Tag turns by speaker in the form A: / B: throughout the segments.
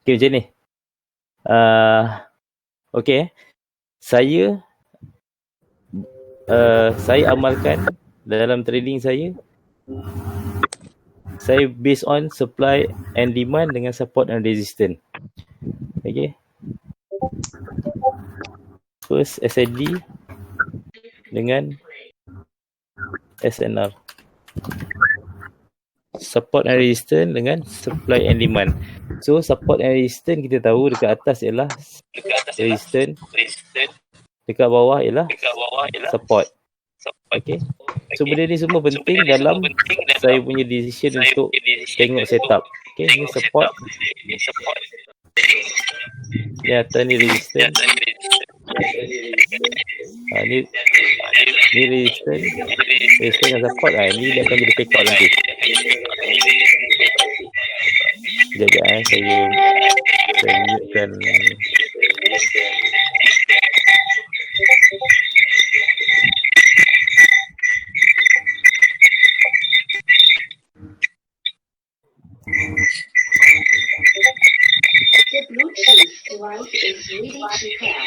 A: Okay, macam ni. Okay. Saya amalkan dalam trading saya based on supply and demand dengan support and resistance. Okay. First SND dengan SNR. Support and resistance dengan supply and demand. So support and resistance kita tahu dekat atas ialah resistance, dekat bawah ialah support. Okay. So benda ni semua penting dalam saya punya decision untuk tengok setup. Okay, ni support. Ni atas ni resistance. Ni resistance dengan support. Ni dia akan jadi fake out nanti. Sekejap saya mutekan.
B: The Bluetooth device is ready to pair.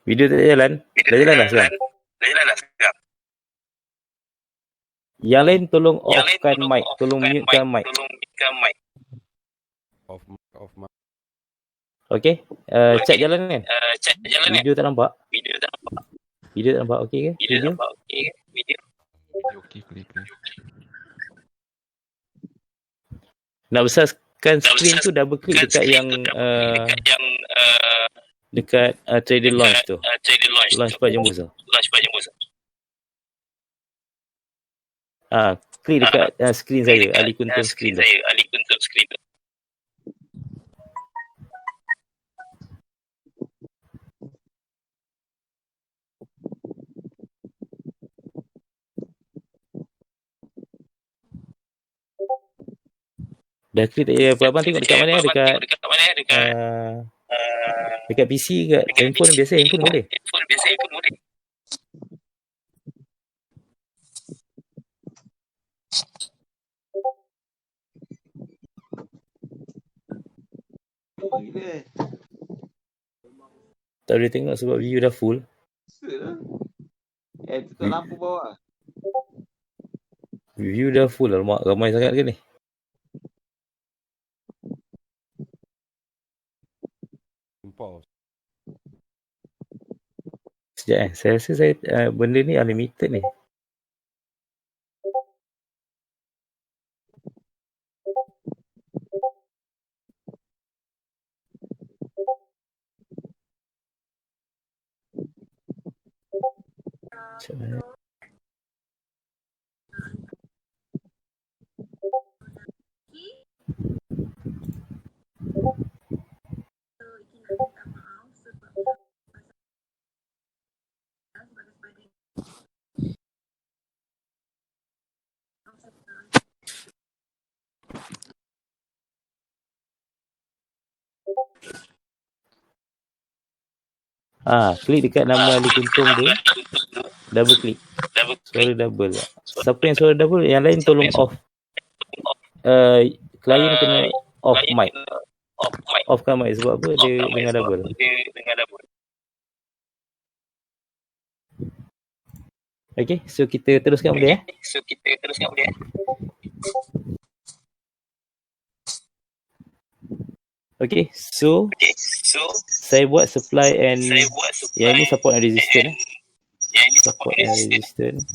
A: Video tak jalan? Dah jalan dah sekarang? Yang lain tolong offkan mic. Tolong mutekan mic.
C: Off mic.
A: Okay. Chat jalan kan? Video tak nampak? Video tak nampak? Okay ke? Video?
C: Okay, clear.
A: Nak besarkan screen tu double click dekat yang dekat trader launch tu. Launch page yang besar. Klik dekat screen saya, Ali Kuntum screen tu. Dah klik tak ya? Abang tengok dekat mana? Dekat PC ke handphone biasa? Handphone boleh? Tak boleh tengok sebab view dah full.
D: Tutup lampu bawah.
A: View dah full. Alamak, ramai sangat ke ni?
C: Pause.
A: Sekejap saya rasa benda ni unlimited ni. Macam mana? Klik dekat nama Ali Kuntum tu. Double klik. Suara double. Siapa yang suara double? Yang lain tolong off. Klien kena off mic. Offkan mic sebab apa? Dia dengar double. Okay, so kita teruskan boleh Okay, so saya buat supply and yang ni support and resistance. Support and resistance.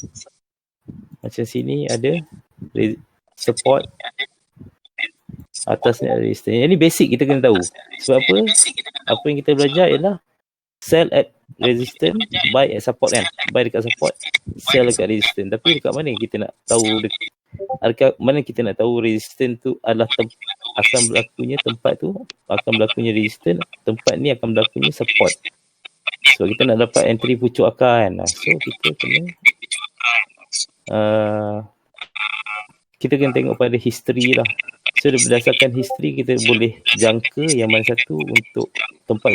A: Macam sini ada support, atas ni ada resistance. Yang ni basic kita kena tahu. Sebab apa? Apa yang kita belajar ialah sell at resistance, buy at support kan. Buy dekat support, sell dekat resistance. Tapi dekat mana kita nak tahu mana kita nak tahu resistance tu adalah akan berlakunya tempat tu, akan berlakunya resistance, tempat ni akan berlakunya support. So kita nak dapat entry pucuk akar kan. So kita kena kita kena tengok pada history lah. So berdasarkan history kita boleh jangka yang mana satu untuk tempat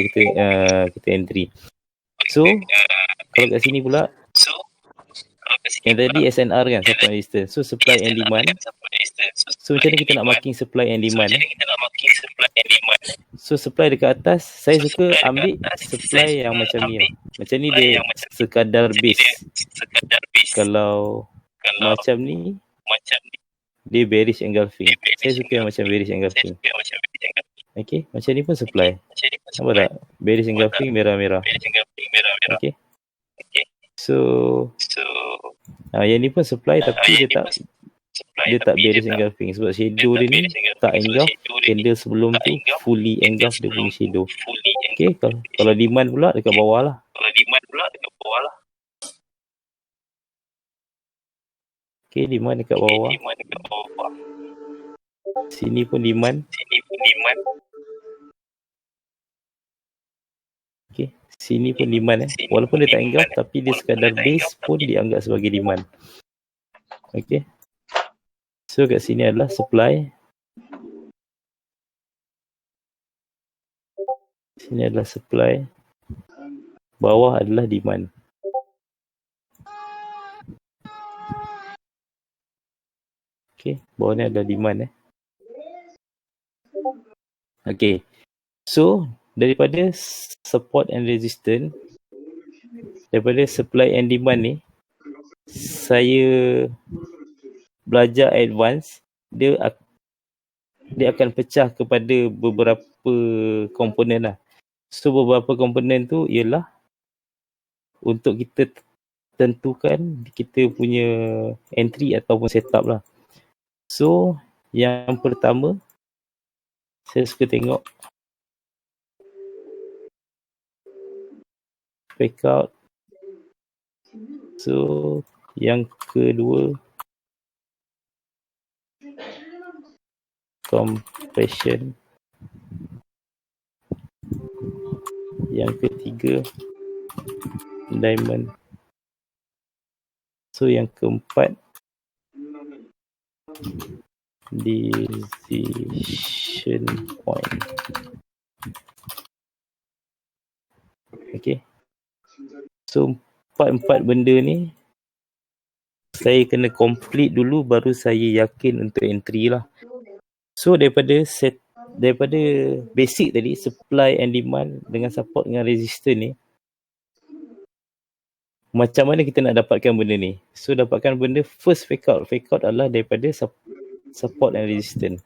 A: kita entry. So kalau kat sini pula yang tadi SNR kan, supply and resistance. So supply and demand. So macam mana kita nak marking supply and demand? So supply dekat atas, saya suka ambil supply yang macam ni. Macam ni dia sekadar base. Kalau macam ni, dia bearish engulfing. Saya suka yang macam bearish engulfing. Okay, macam ni pun supply. Nampak tak? Bearish engulfing merah-merah. Okay. So yang ni pun supply tapi dia tak bearish engulfing sebab shadow dia ni tak engulf. Candle sebelum tu fully engulf dia punya shadow. Okay, kalau demand pula dekat bawah lah. Okay, demand dekat bawah. Sini pun demand. Okay, sini pun demand Walaupun dia tak engulf tapi dia sekadar base pun dianggap sebagai demand. Okay. So kat sini adalah supply. Sini adalah supply. Bawah adalah demand. Okay, bawah ni adalah demand Okay. So daripada support and resistance, daripada supply and demand ni, saya belajar advance, dia akan pecah kepada beberapa komponen lah. So beberapa komponen tu ialah untuk kita tentukan kita punya entry ataupun setup lah. So yang pertama, saya suka tengok fake out. So yang kedua, compression. Yang ketiga, diamond. So yang keempat, decision point. Okay. So empat benda ni saya kena complete dulu baru saya yakin untuk entry lah. So daripada basic tadi, supply and demand dengan support dengan resistance ni, macam mana kita nak dapatkan benda ni? So dapatkan benda first fake out. Fake out adalah daripada support and resistance.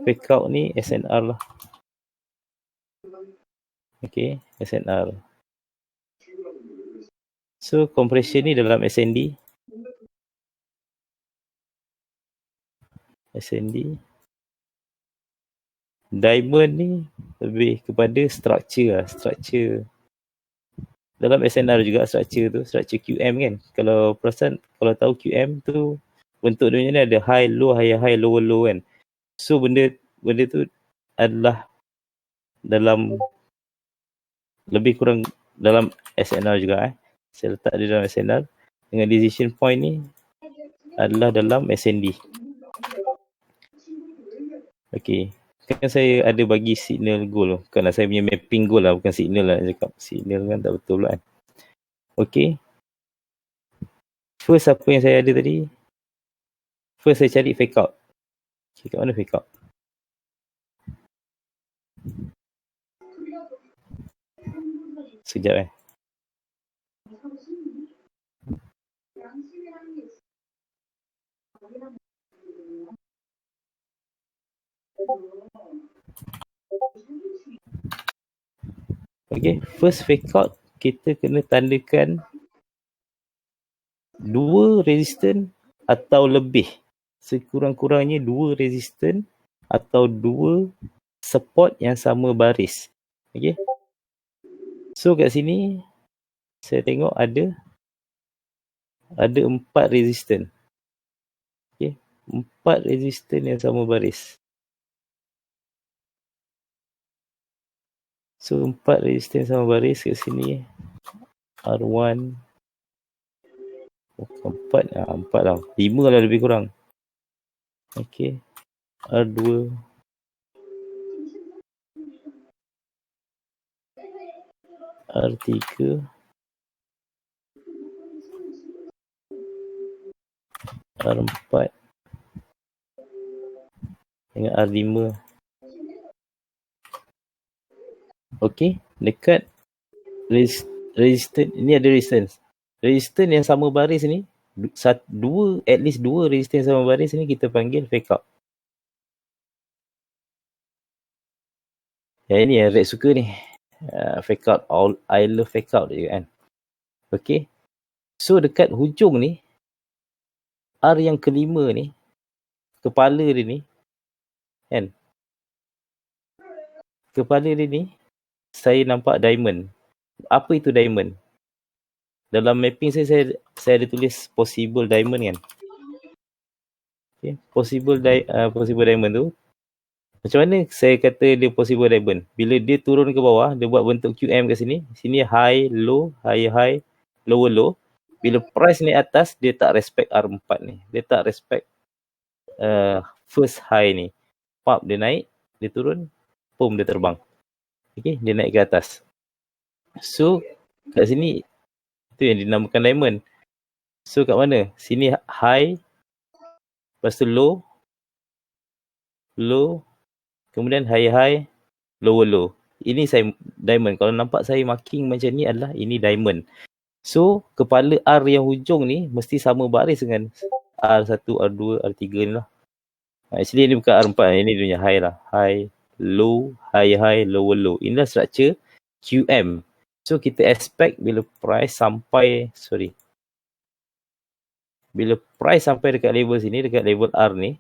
A: Fake out ni SNR lah. Okay, SNR. So compression ni dalam SND. Diamond ni lebih kepada structure lah. Structure. Dalam SNR juga structure tu. Structure QM kan. Kalau perasan, kalau tahu QM tu, bentuk dia ni ada high, low, high, low, low kan. So benda tu adalah dalam lebih kurang dalam SNR juga Saya letak dia dalam SNR. Dengan decision point ni adalah dalam SND. Okay. Kan saya ada bagi signal goal. Bukanlah saya punya mapping goal lah. Bukan signal lah. Cakap signal kan tak betul lah. Okay. First apa yang saya ada tadi? First saya cari fake out. Okay, kat mana fake out? Sekejap Okay, first fake out kita kena tandakan 2 resistance atau lebih. Sekurang-kurangnya 2 resistance atau 2 support yang sama baris. Okay. So kat sini saya tengok ada 4 resistance. Okay. 4 resistance yang sama baris. So 4 resistance sama baris kat sini. R1, 4 lah. 5 lah lebih kurang. Okey. R2. R3. R4 dengan R5. Okey, dekat resistance ini ada resistance. Resistance yang sama baris ni, at least dua resistance sama baris ni kita panggil fake out. Yang ini yang Red suka ni. Fake out, I love fake out je kan. Okey. So dekat hujung ni, R yang kelima ni, kepala dia ni, kan? Kepala dia ni, saya nampak diamond. Apa itu diamond? Dalam mapping saya ada tulis possible diamond kan. Okay. Possible diamond tu, macam mana saya kata dia possible diamond? Bila dia turun ke bawah, dia buat bentuk QM kat sini. Sini high, low, high, lower, low. Bila price naik atas, dia tak respect R4 ni. Dia tak respect first high ni. Pop dia naik, dia turun, pum dia terbang. Okay, dia naik ke atas. So, kat sini, itu yang dinamakan diamond. So, kat mana? Sini high, lepas tu low, kemudian high, low. Ini saya diamond. Kalau nampak saya marking macam ni adalah ini diamond. So, kepala R yang hujung ni mesti sama baris dengan R1, R2, R3 ni lah. Actually ni bukan R4, ini dia punya high lah. High, low, high, low. Inilah structure QM. So, kita expect bila price sampai dekat level sini, dekat level R ni,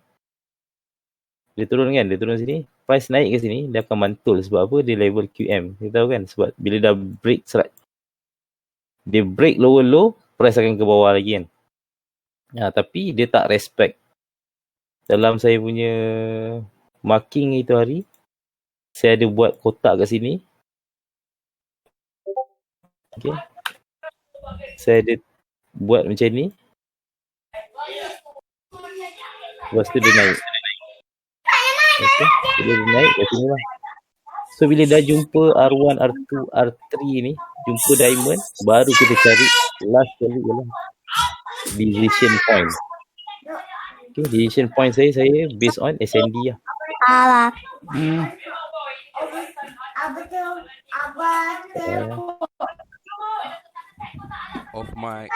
A: dia turun kan, dia turun sini, price naik ke sini, dia akan mantul. Sebab apa? Dia level QM. Kita tahu kan, sebab bila dah break dia break lower low, price akan ke bawah lagi kan. Tapi dia tak respect. Dalam saya punya marking itu hari, saya ada buat kotak kat sini. Okay. Saya ada buat macam ni. Lepas tu dia naik. Okay. Bila dia naik, kat sini lah. So, bila dah jumpa R1, R2, R3 ni, jumpa diamond, baru kita cari last kali ialah decision point. Okay, decision point saya based on SND lah.
C: Off mic.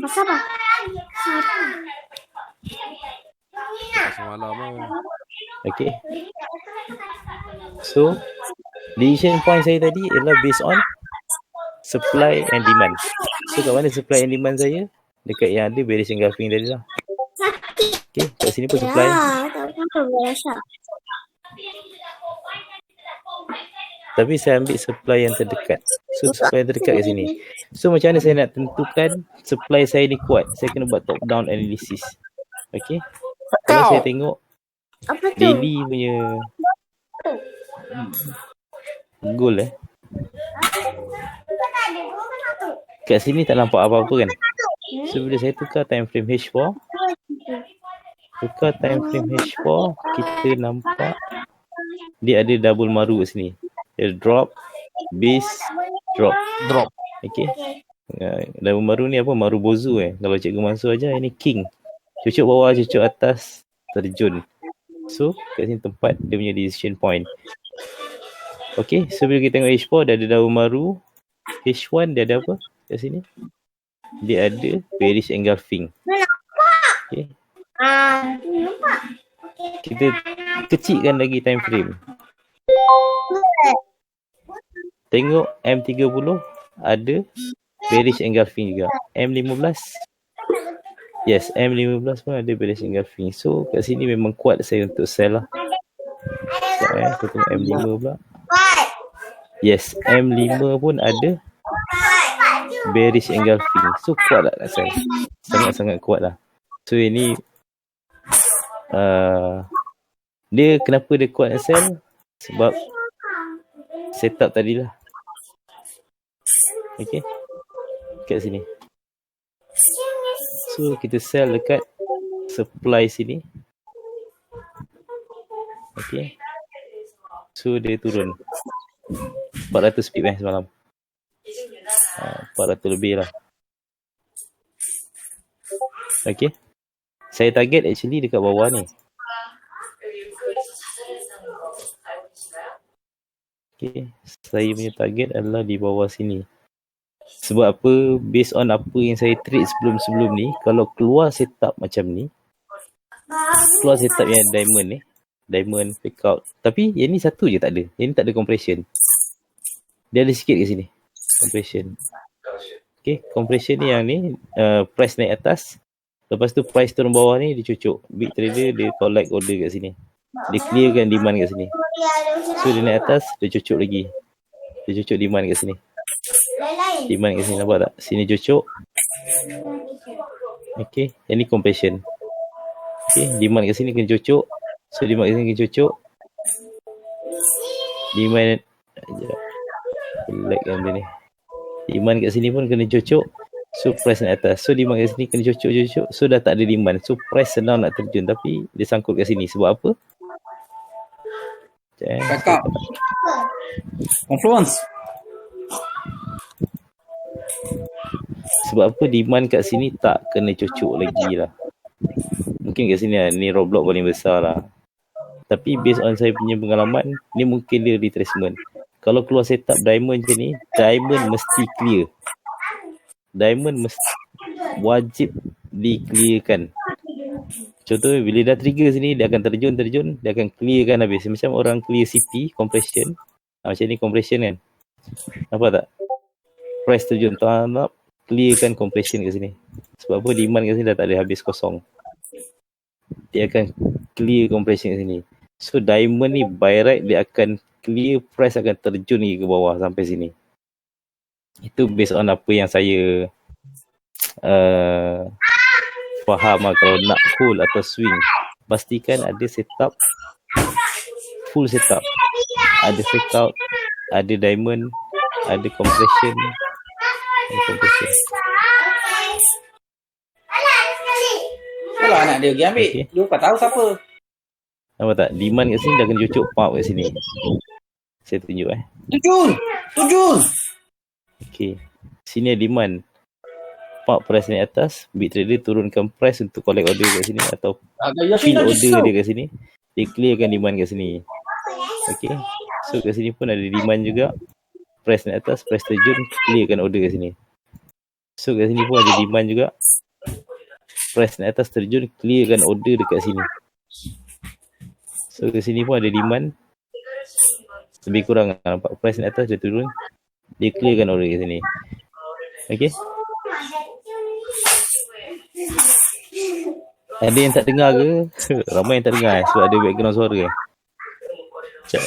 D: Sabar.
C: Semalam
A: Okay. So, decision point saya tadi ialah based on supply and demand. So, kat mana supply and demand saya? Dekat yang ada bearish engulfing tadi lah. Okay, kat sini pun supply. Tapi saya ambil supply yang terdekat. So, supply yang terdekat kat sini. So, macam mana saya nak tentukan supply saya ni kuat? Saya kena buat top down analysis. Okay. Kalau saya tengok daily punya goal kat sini tak nampak apa-apa kan. So bila saya tukar time frame H4, kita nampak dia ada double maru kat sini. Dia drop, base, drop. Okay. Double maru ni apa? Maru bozu Kalau Cikgu Mansur aja ini king. Cucuk bawah, cucuk atas, terjun. So, kat sini tempat dia punya decision point. Okay, so bila kita tengok H4, dia ada daun maru. H1 dia ada apa kat sini? Dia ada bearish engulfing. Okay. Kita kecilkan lagi time frame. Tengok M30 ada bearish engulfing juga. M15 yes, M15 pun ada bearish engulfing. So, kat sini memang kuat saya untuk sell lah. Sekejap saya tengok M5 pula. Yes, M5 pun ada bearish engulfing. So, kuat lah nak sell. Sangat-sangat kuat lah. So, ini dia kenapa dia kuat nak sell? Sebab setup tadi lah. Okay. Kat sini. So kita sell dekat supply sini. Okay. So dia turun 400 pip semalam. 400 lebih lah. Okay. Saya target actually dekat bawah ni. Okay. Saya punya target adalah di bawah sini. Sebab apa? Based on apa yang saya trade sebelum-sebelum ni, kalau keluar setup macam ni, keluar setup yang diamond ni, diamond, fake out. Tapi yang ni satu je tak ada. Yang ni tak ada compression. Dia ada sikit kat sini. Compression. Okay, compression ni yang ni, price naik atas. Lepas tu price turun bawah ni, dia cucuk. Big trader, dia collect order kat sini. Dia clearkan demand kat sini. So dia naik atas, dia cucuk lagi. Dia cucuk demand kat sini. Demand kat sini, nampak tak? Sini cucuk. Okay, yang ni compression. Okay, demand kat sini kena cucuk. So demand kat sini kena cucuk. Demand, lag kan dia ni. Demand kat sini pun kena cucuk. So price naik atas. So demand kat sini kena cucuk. So dah tak ada demand. So price senang nak terjun. Tapi dia sangkut kat sini. Sebab apa?
D: Kakak. Confluence.
A: Sebab apa demand kat sini tak kena cucuk lagi lah. Mungkin kat sini lah. Ni roadblock paling besar lah. Tapi based on saya punya pengalaman, ni mungkin dia retracement. Kalau keluar setup diamond macam ni, diamond mesti clear. Diamond mesti wajib di-clearkan. Contohnya bila dah trigger sini, dia akan terjun, dia akan clearkan habis. Macam orang clear CP, compression. Macam ni compression kan. Nampak tak? Price terjun, turn up, clearkan compression kat sini. Sebab apa? Demand kat sini dah tak ada, habis kosong. Dia akan clear compression kat sini. So diamond ni by right dia akan clear, price akan terjun lagi ke bawah sampai sini. Itu based on apa yang saya faham lah. Kalau nak hold atau swing, pastikan ada setup, full setup. Ada fake out, ada diamond, ada compression.
D: Kalau anak dia pergi ambil,
A: Okay.
D: dia bukan tahu siapa.
A: Nampak tak? Demand kat sini dah kena cucuk pump kat sini. Saya tunjuk
D: Tujun.
A: Okay. Sini ada demand. Pump price naik atas, big trader turunkan price untuk collect order kat sini atau fill order dia kat sini. Dia clearkan demand kat sini. Okay. So kat sini pun ada demand juga. Price naik atas, price terjun, clearkan order kat sini. So kat sini pun ada demand juga. Price naik atas, terjun, clearkan order dekat sini. So kat sini pun ada demand. Lebih kurang nampak price naik atas, dia turun. Dia clearkan order kat sini. Okay. Ada yang tak dengar ke? Ramai yang tak dengar sebab ada background suara. Sekejap.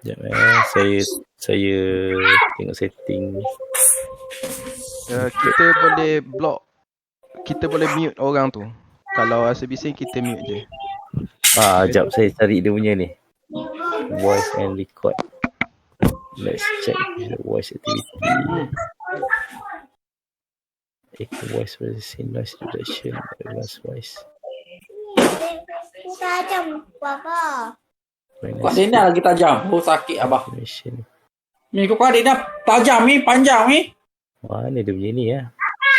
A: Sekejap. Saya tengok setting.
E: Kita boleh block, kita boleh mute orang tu. Kalau rasa bising kita mute je.
A: Sekejap saya cari dia punya ni. Voice and record. Let's check the voice activity. Echo voice processing, noise reduction, advanced voice.
F: Tajam Papa.
D: Kau Dina lagi tajam. Oh sakit abah.
A: Information.
D: Ni kau Dina tajam ni, panjang ni.
A: Mana dia punya ni ya?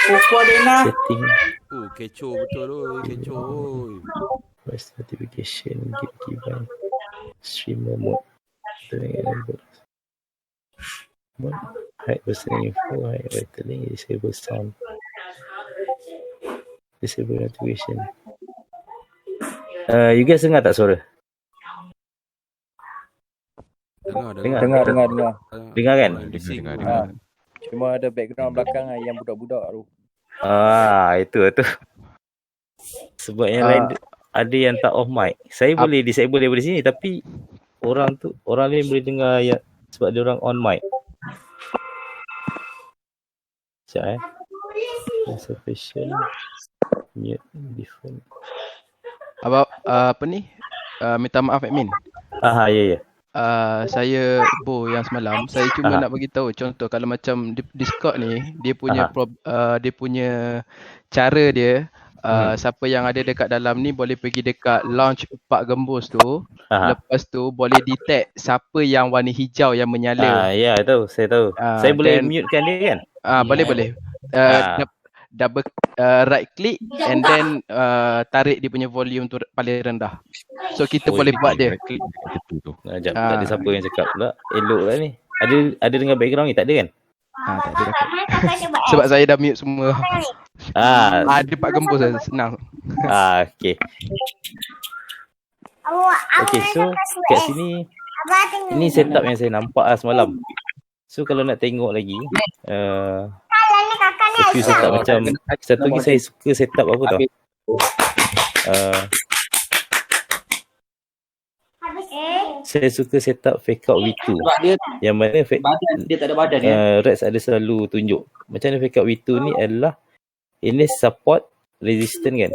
D: Kau Dina.
A: Setting,
C: Oh, kecoh betul oi, kecoh oi.
A: voice notification, gatekeeper, streamer mode. Mode, hide person info, hide rattling, disable sound, disable notification. You guys dengar tak suara?
C: Dengar.
A: Dengar kan?
C: Bising.
E: Dengar.
G: Cuma ada background belakang yang budak-budak tu.
A: Itu. Sebab yang lain ada yang tak off mic. Saya boleh disable daripada sini tapi orang lain boleh dengar ya, sebab dia orang on mic. Sekejap Sufficient. Mute different.
E: Apa ni? Minta maaf admin.
A: Ya.
E: saya Bo yang semalam, saya cuma
A: Aha.
E: nak bagi tahu contoh kalau macam Discord ni dia punya dia punya cara dia siapa yang ada dekat dalam ni boleh pergi dekat launch 4 gembus tu.
A: Aha.
E: Lepas tu boleh detect siapa yang warna hijau yang menyala.
A: Ya, tahu, saya tahu. Saya boleh mute-kan dia kan?
E: Boleh. Double right click and then tarik dia punya volume tu paling rendah. So kita boleh buat dia.
A: Sekejap, tak ada siapa yang cakap pula. Elok lah ni. Ada dengar background ni? Tak ada kan?
E: Tak ada dah. Sebab saya dah mute semua. Ada 4 gembus lah, senang.
A: Okay. Okay, so kat sini ini setup yang saya nampak lah semalam. So kalau nak tengok lagi few setup macam satu lagi saya suka setup apa tau. Saya suka setup fake out V2.
D: Sebab dia
A: Yang mana
D: badan dia tak ada badan ya.
A: Rex ada selalu tunjuk. Macam mana fake out V2 ni adalah ini support resistant kan.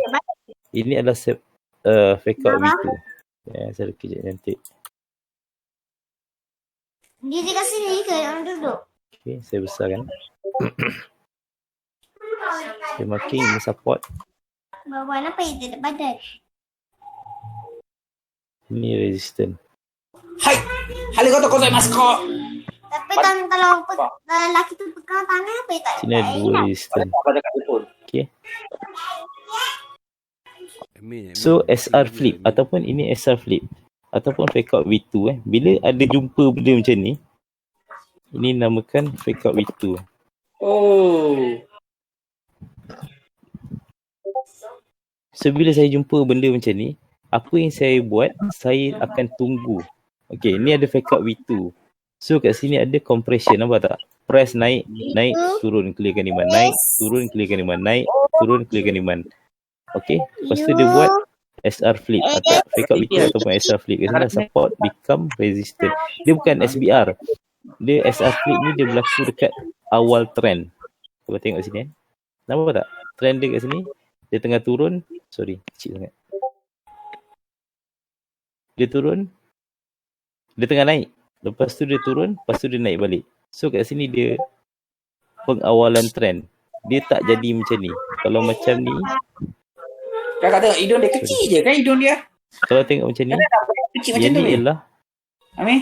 A: Ini adalah fake out V2. Saya kejap cantik.
F: Dia dekat sini ke orang duduk?
A: Okay, saya besarkan. Saya marking ini support.
F: Bawa apa yang tidak badan?
A: Ini resistant.
D: Hai. Haligoto gozaimasu.
F: Tapi kan kalau lelaki tu pegang tangan apa yang tak
A: Sini ada dua resistant. Okay. So SR flip ataupun ini SR flip ataupun fake out V2 bila ada jumpa benda macam ni, ini namakan fake out V2. So bila saya jumpa benda macam ni, apa yang saya buat, saya akan tunggu. Okay, ni ada fake out V2. So kat sini ada compression, nampak tak? Press naik, turun, clearkan demand. Naik, turun, clearkan demand. Naik, turun, clearkan demand. Okay, lepas tu dia buat SR flip atau fake out V2 ataupun SR flip. Kat sini support become resistant. Dia bukan SBR. Dia SR flip ni dia berlaku dekat awal trend. Cuba tengok sini nampak tak? Trend dia kat sini, dia tengah turun. Sorry, kecil sangat. Dia turun, dia tengah naik. Lepas tu dia turun, lepas tu dia naik balik. So kat sini dia pengawalan trend. Dia tak jadi macam ni. Kalau macam ni,
D: Kakak tengok hidung dia kecil je kan hidung dia.
A: kalau tengok macam ni,
D: Kecil
A: dia
D: macam tu
A: ni ialah
D: Amin.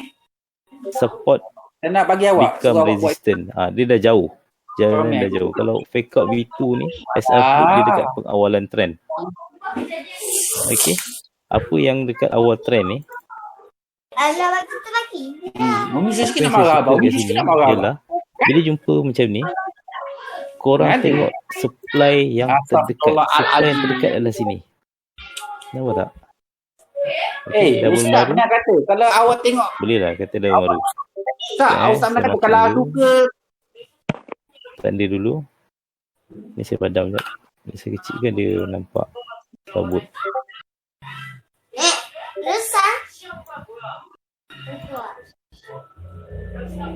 A: support
D: Dan nak bagi awak
A: become
D: suruh awak buat.
A: resistant. Dia dah jauh. Jalan dah jauh. Kalau fake out V2 ni, SR flip dia dekat pengawalan trend. Okay. Apa yang dekat awal trend ni,
F: Ada waktu tu lagi.
D: Mami saya
A: apa
D: sikit
A: yang
D: nak
A: saya
D: marah
A: suka
D: abang.
A: kat
D: Mami
A: sini
D: sikit nak marah abang.
A: ialah bila jumpa macam ni, korang tengok supply yang terdekat. Supply yang terdekat adalah sini. Nampak tak? Okay, double
D: Ustaz
A: maru.
D: pernah kata kalau awak tengok
A: Boleh lah kata double maru.
D: tak, awak tak pernah kata kalau
A: dulu.
D: suka
A: Tanda dulu. Ni saya padam sekejap. Ni saya kecilkan dia nampak kabut.
F: Resah.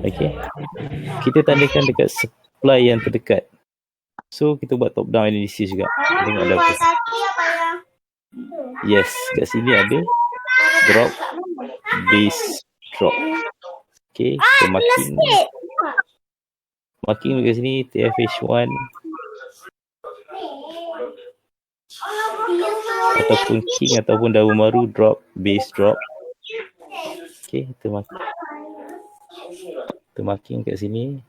A: Okay. Kita tandakan dekat supply yang terdekat. So kita buat top down analysis juga. Tengok ada apa.
F: Puas hati apa yang
A: Yes, kat sini ada drop, base drop. Okay, kita marking dekat sini TFH1 ataupun king ataupun daun baru drop, base drop. Okay, kita marking kat sini.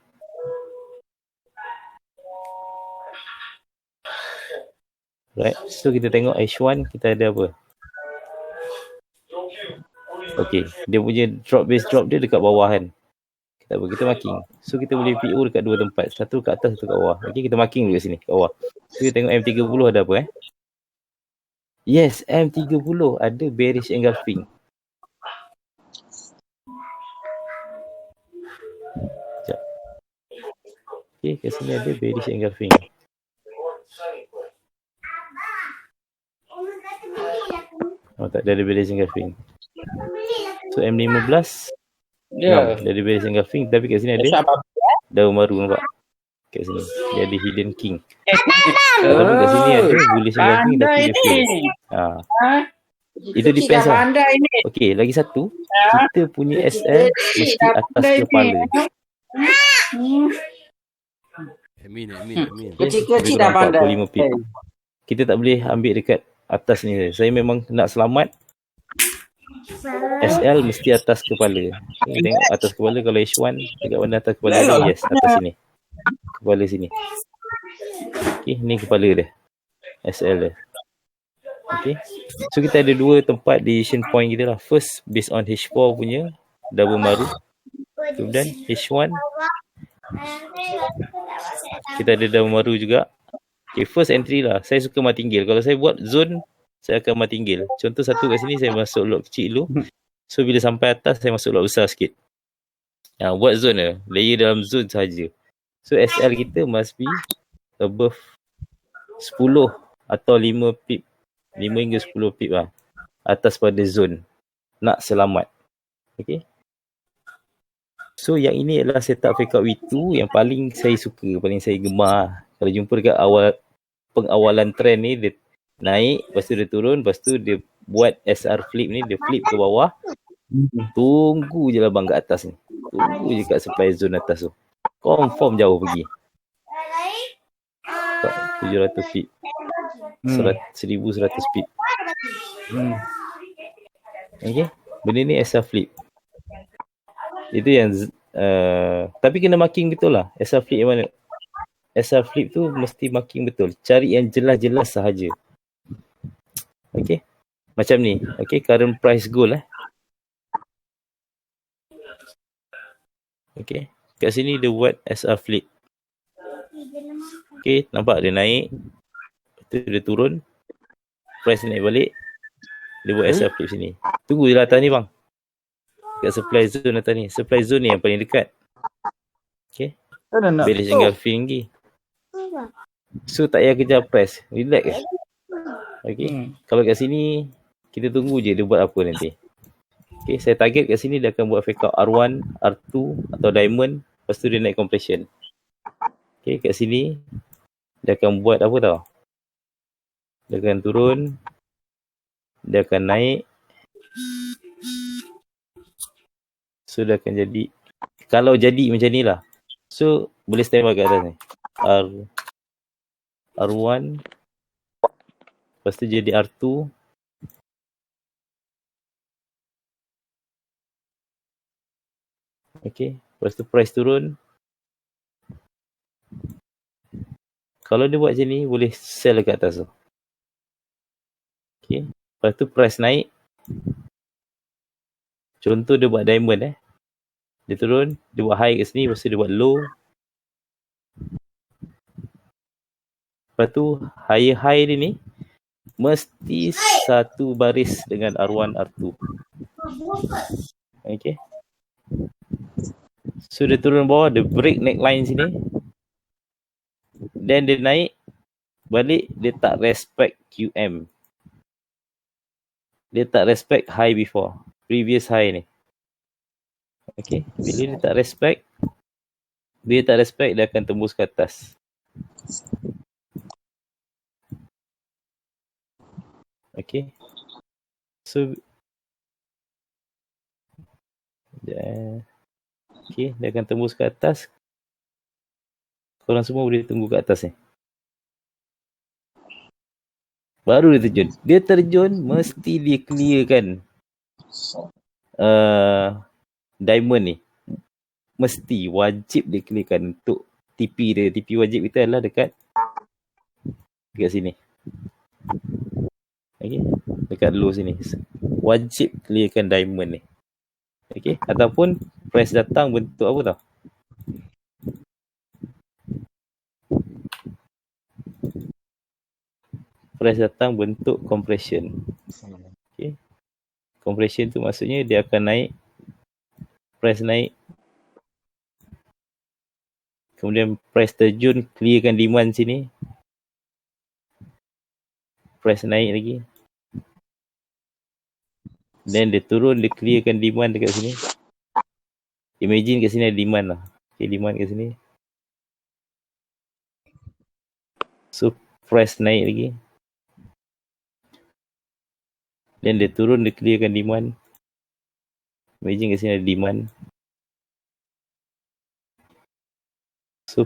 A: Right, so kita tengok H1 kita ada apa. Okay, dia punya drop base drop dia dekat bawah kan. Kita marking. So kita boleh PO dekat dua tempat. Satu kat atas, satu kat bawah. Okay, kita marking dekat sini, kat bawah. So kita tengok M30 ada apa Yes, M30 ada bearish engulfing. Sekejap. Okay, kat sini ada bearish engulfing. Oh tak, dia ada bearish engulfing. So M15 dia ada bearish engulfing, tapi kat sini ada daun baru, nampak? Kat sini dia ada hidden king. Tapi kat sini ada bullish engulfing tapi dia fail. Itu
D: Kecil
A: depends
D: dah
A: lah.
D: pandai ni.
A: Okey, lagi satu. Kita punya SL mesti atas kepala.
C: Admin.
D: Kecil-kecil
A: Lebih
D: dah
A: kurang
D: pandai.
A: 45 pip. Kita tak boleh ambil dekat atas ni. Saya memang nak selamat. SL mesti atas kepala. Okay, tengok atas kepala kalau H1 dekat mana atas kepala dia? Yes, atas sini. Kepala sini. Okay, ni kepala dia. SL dia. Okay. So kita ada dua tempat decision point kita lah. First based on H4 punya double maru. Kemudian H1 kita ada double maru juga. Okay, first entry lah. Saya suka martingale. Kalau saya buat zone, saya akan martingale. Contoh satu kat sini saya masuk lot kecil dulu. So bila sampai atas saya masuk lot besar sikit. Buat zone lah. Layer dalam zone sahaja. So SL kita must be above 10 atau 5 pip. 5 hingga 10 pip lah. Atas pada zone. Nak selamat. Okay. So yang ini adalah setup fake out V2 yang paling saya suka. Paling saya gemar. Kalau jumpa dekat awal pengawalan trend ni, dia naik, lepas tu dia turun, lepas tu dia buat SR flip ni, dia flip ke bawah. Tunggu je lah bang kat atas ni. Tunggu je kat supply zone atas tu. Confirm jauh pergi. 700 pip. 1100 pip. Okay. Benda ni SR flip. Itu yang tapi kena marking betul lah. SR flip yang mana? SR flip tu mesti marking betul. Cari yang jelas-jelas sahaja. Okay. Macam ni. Okay. Current price goal Okay. Kat sini dia buat SR flip. Okay. Nampak dia naik. Lepas tu dia turun. Price naik balik. Dia buat SR flip sini. Tunggu je lah atas ni bang. Kat supply zone atas ni. Supply zone ni yang paling dekat. Okay. Bearish engulfing lagi. So tak payah kejar price. Relax. Okay. Kalau kat sini kita tunggu je dia buat apa nanti. Okay. Saya target kat sini dia akan buat fake out R1, R2 atau diamond. Lepas tu dia naik compression. Okay. Kat sini dia akan buat apa tau. Dia akan turun. Dia akan naik. So dia akan jadi. Kalau jadi macam ni lah. So boleh standby kat atas ni. R1. Lepas tu jadi R2. Okay. Lepas tu price turun. Kalau dia buat macam ni, boleh sell kat atas tu. Okay. Lepas tu price naik. Contoh dia buat diamond Dia turun, dia buat high kat sini, lepas tu dia buat low. Lepas tu high dia ni mesti satu baris dengan R1, R2. Okay. So dia turun bawah, dia break neckline sini. Then dia naik balik, dia tak respect QM. Dia tak respect high before. Previous high ni. Okay. Bila dia tak respect, dia akan tembus ke atas. Okay. So okay, dia akan tembus ke atas. Korang semua boleh tunggu kat atas ni. Baru dia terjun. Dia terjun mesti dia clearkan diamond ni. Mesti wajib dia clearkan untuk TP dia. TP wajib kita adalah dekat sini. Okay. Dekat low sini. Wajib clearkan diamond ni. Okay. Ataupun price datang bentuk apa tau? Price datang bentuk compression. Okay. Compression tu maksudnya dia akan naik. Price naik. Kemudian price terjun, clearkan demand sini. Price naik lagi. Then dia turun, dia clearkan demand dekat sini. Imagine kat sini ada demand lah. Okay, demand kat sini. So price naik lagi. Then dia turun, dia clearkan demand. Imagine kat sini ada demand. So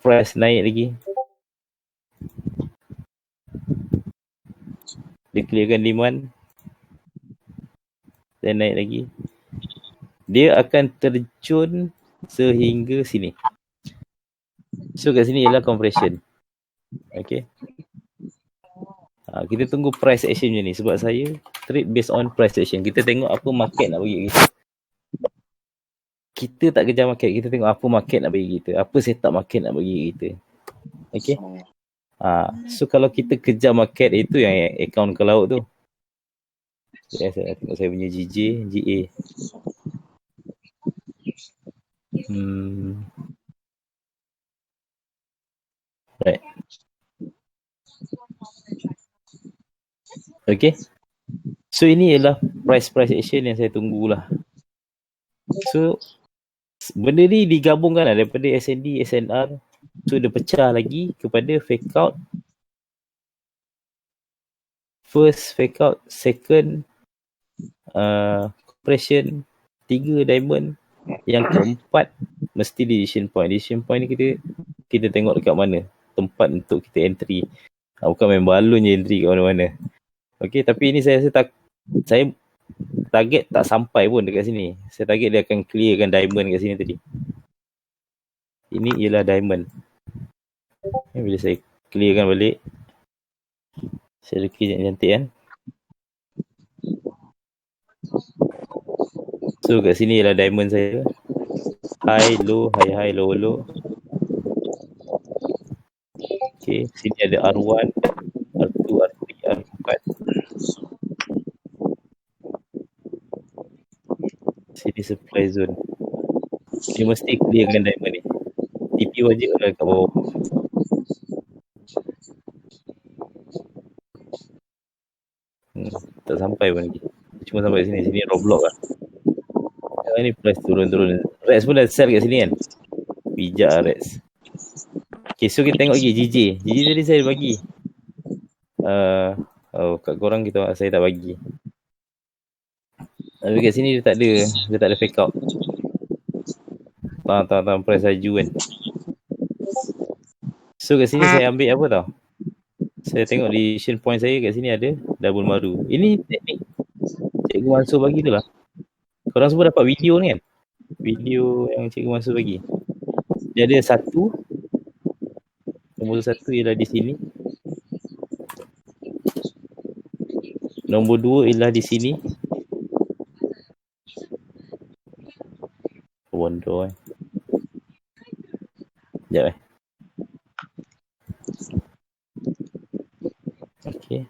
A: price naik lagi. Dia clearkan demand. Then naik lagi. Dia akan terjun sehingga sini. So kat sini ialah compression. Okay. Kita tunggu price action je ni. Sebab saya trade based on price action. Kita tengok apa market nak bagi kita. Kita tak kejar market. Kita tengok apa market nak bagi kita. Apa setup market nak bagi kita. Okay. So kalau kita kejar market, itu yang account ke laut tu. Saya tengok saya punya GJ, GA. Right. Okay. So ini ialah price action yang saya tunggulah. So benda ni digabungkan lah daripada SND, SNR. So dia pecah lagi kepada fake out. First fake out, second compression, 3 diamond, yang keempat mesti decision point. Decision point ni kita tengok dekat mana tempat untuk kita entry. Bukan main balon je entry kat mana-mana. Okay, tapi ini saya target tak sampai pun dekat sini. Saya target dia akan clearkan diamond kat sini tadi. Ini ialah diamond. Bila saya clearkan balik, saya lukis yang cantik kan. So kat sini ialah diamond saya. High, low, high, low, low. Okay, sini ada R1, R2, R3, R4. Sini supply zone. Dia mesti clearkan diamond ni. TP wajib ada kat bawah. Tak sampai pun lagi. Cuma sampai sini. Sini Roblox lah. Sekarang ni price turun-turun. Rex pun dah sell kat sini kan. Bijak lah Rex. Okay, so kita tengok lagi GJ. GJ tadi saya bagi. Kat korang saya tak bagi. Tapi kat sini dia tak ada fake out. Tahan price laju kan. So kat sini saya ambil apa tau. Saya tengok decision point saya kat sini ada double maru. Ini teknik Cikgu Mansur bagi tu lah. Korang semua dapat video ni kan. Video yang Cikgu Mansur bagi. Dia ada satu. Nombor satu ialah di sini. Nombor 2 ialah di sini. Bodoh kan. Sekejap Okay.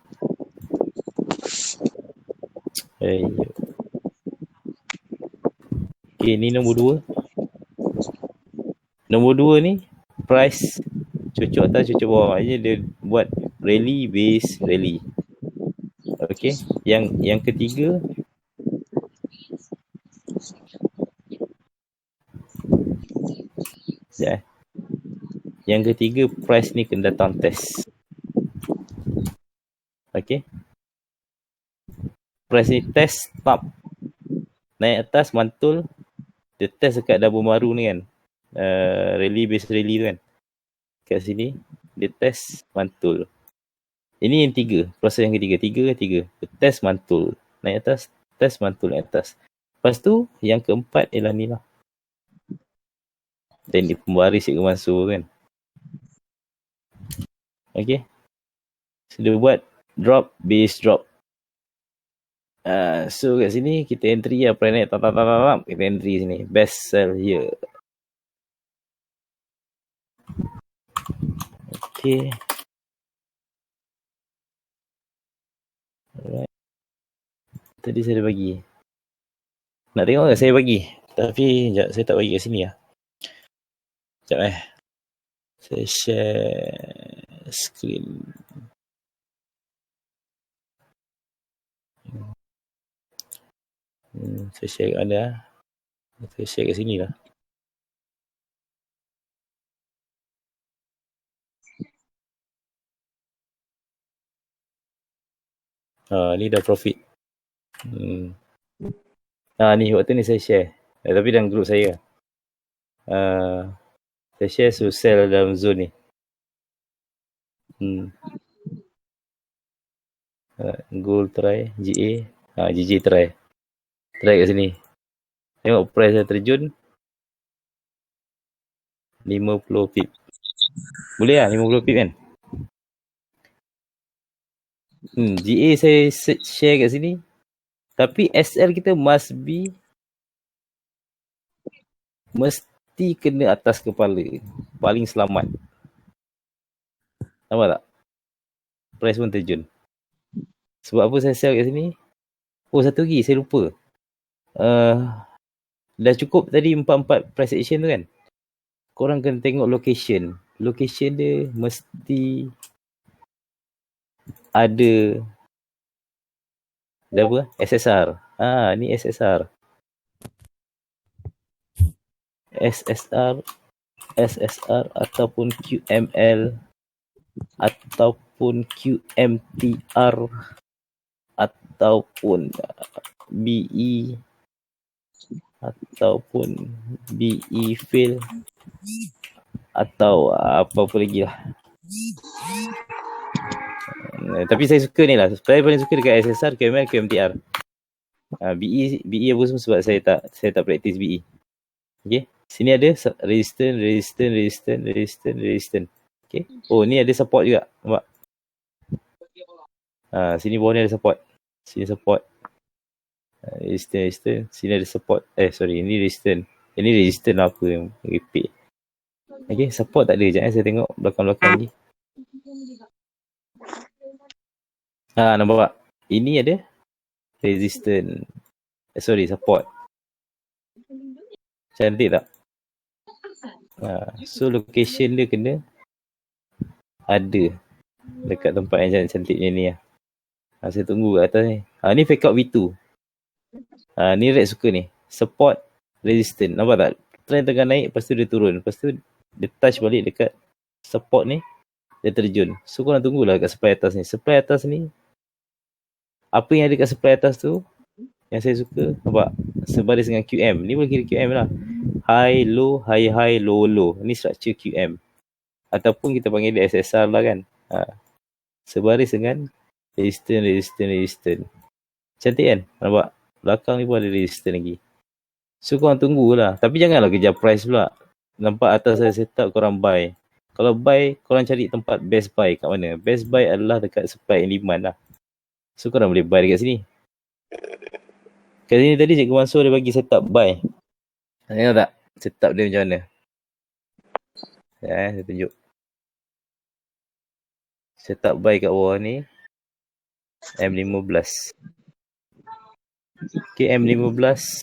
A: Okay, ni nombor 2. Nombor 2 ni price cocok atas, cocok bawah. Maknanya dia buat rally base rally. Okay. Yang ketiga Yang ketiga price ni kena datang test. Okay. Price ni test top. Naik atas mantul. Dia test dekat double maru ni kan. Rally base rally tu kan. Kat sini dia test mantul. Ini yang 3. Proses yang ketiga. 3. Test mantul. Naik atas. Test mantul naik atas. Lepas tu yang keempat ialah ni lah. Teknik pembaris Cikgu Mansur kan. Okay. So dia buat drop, base drop. So kat sini kita entry lah. Planet kita entry sini. Best sell here. Okay. Alright. Tadi saya dah bagi. Nak tengok ke saya bagi? Tapi sekejap, saya tak bagi kat sini lah. Sekejap Saya share screen. Saya share kat mana? Saya share kat sini lah. Ni dah profit. Ni waktu ni saya share. Tapi dalam grup saya. Saya share so sell dalam zone ni. Gold try, GA. GG try. Try kat sini. Tengok price dah terjun. 50 pip. Boleh lah 50 pip kan? GA saya share kat sini. Tapi SL kita must mesti kena atas kepala. Paling selamat. Nampak tak? Price pun terjun. Sebab apa saya sell kat sini? Satu lagi saya lupa. Dah cukup tadi 4 price action tu kan? Korang kena tengok location. Location dia mesti ada apa? SSR. Ni SSR. SSR ataupun QML ataupun QMTR ataupun BE ataupun BE fail atau apa-apa lagi lah. Tapi saya suka ni lah. Saya paling suka dekat SSR, QML, QMTR. BE apa semua sebab saya tak praktis BE. Okay. Sini ada resistance. Okay. Ni ada support juga. Nampak? Sini bawah ni ada support. Sini support. Resistance. Sini ada support. Ini resistance. Ini resistance apa yang repeat. Okay. Support tak ada. Sekejap saya tengok belakang-belakang lagi. Nampak tak? Ini ada resistance. Support. Cantik tak? So location dia kena ada dekat tempat yang cantik ni lah. Saya tunggu kat atas ni. Ni fake out V2. Ni red suka ni. Support, resistance. Nampak tak? Trend tengah naik, lepas tu dia turun. Lepas tu dia touch balik dekat support ni. Dia terjun. So korang tunggulah kat supply atas ni. Supply atas ni, apa yang ada kat supply atas tu, yang saya suka, nampak? Sebaris dengan QM. Ni boleh kira QM lah. High, low, high, low, low. Ni structure QM. Ataupun kita panggil dia SSR lah kan. Sebaris dengan resistance. Cantik kan? Nampak? Belakang ni pun ada resistance lagi. So korang tunggulah. Tapi janganlah kejar price pula. Nampak atas saya set up, korang buy. Kalau buy, korang cari tempat best buy kat mana? Best buy adalah dekat supply and demand lah. So korang boleh buy dekat sini. Kat sini tadi Cikgu Mansur dia bagi setup buy. Tengok tak? Setup dia macam mana? Saya tunjuk. Setup buy kat bawah ni. M15. Okay, M15.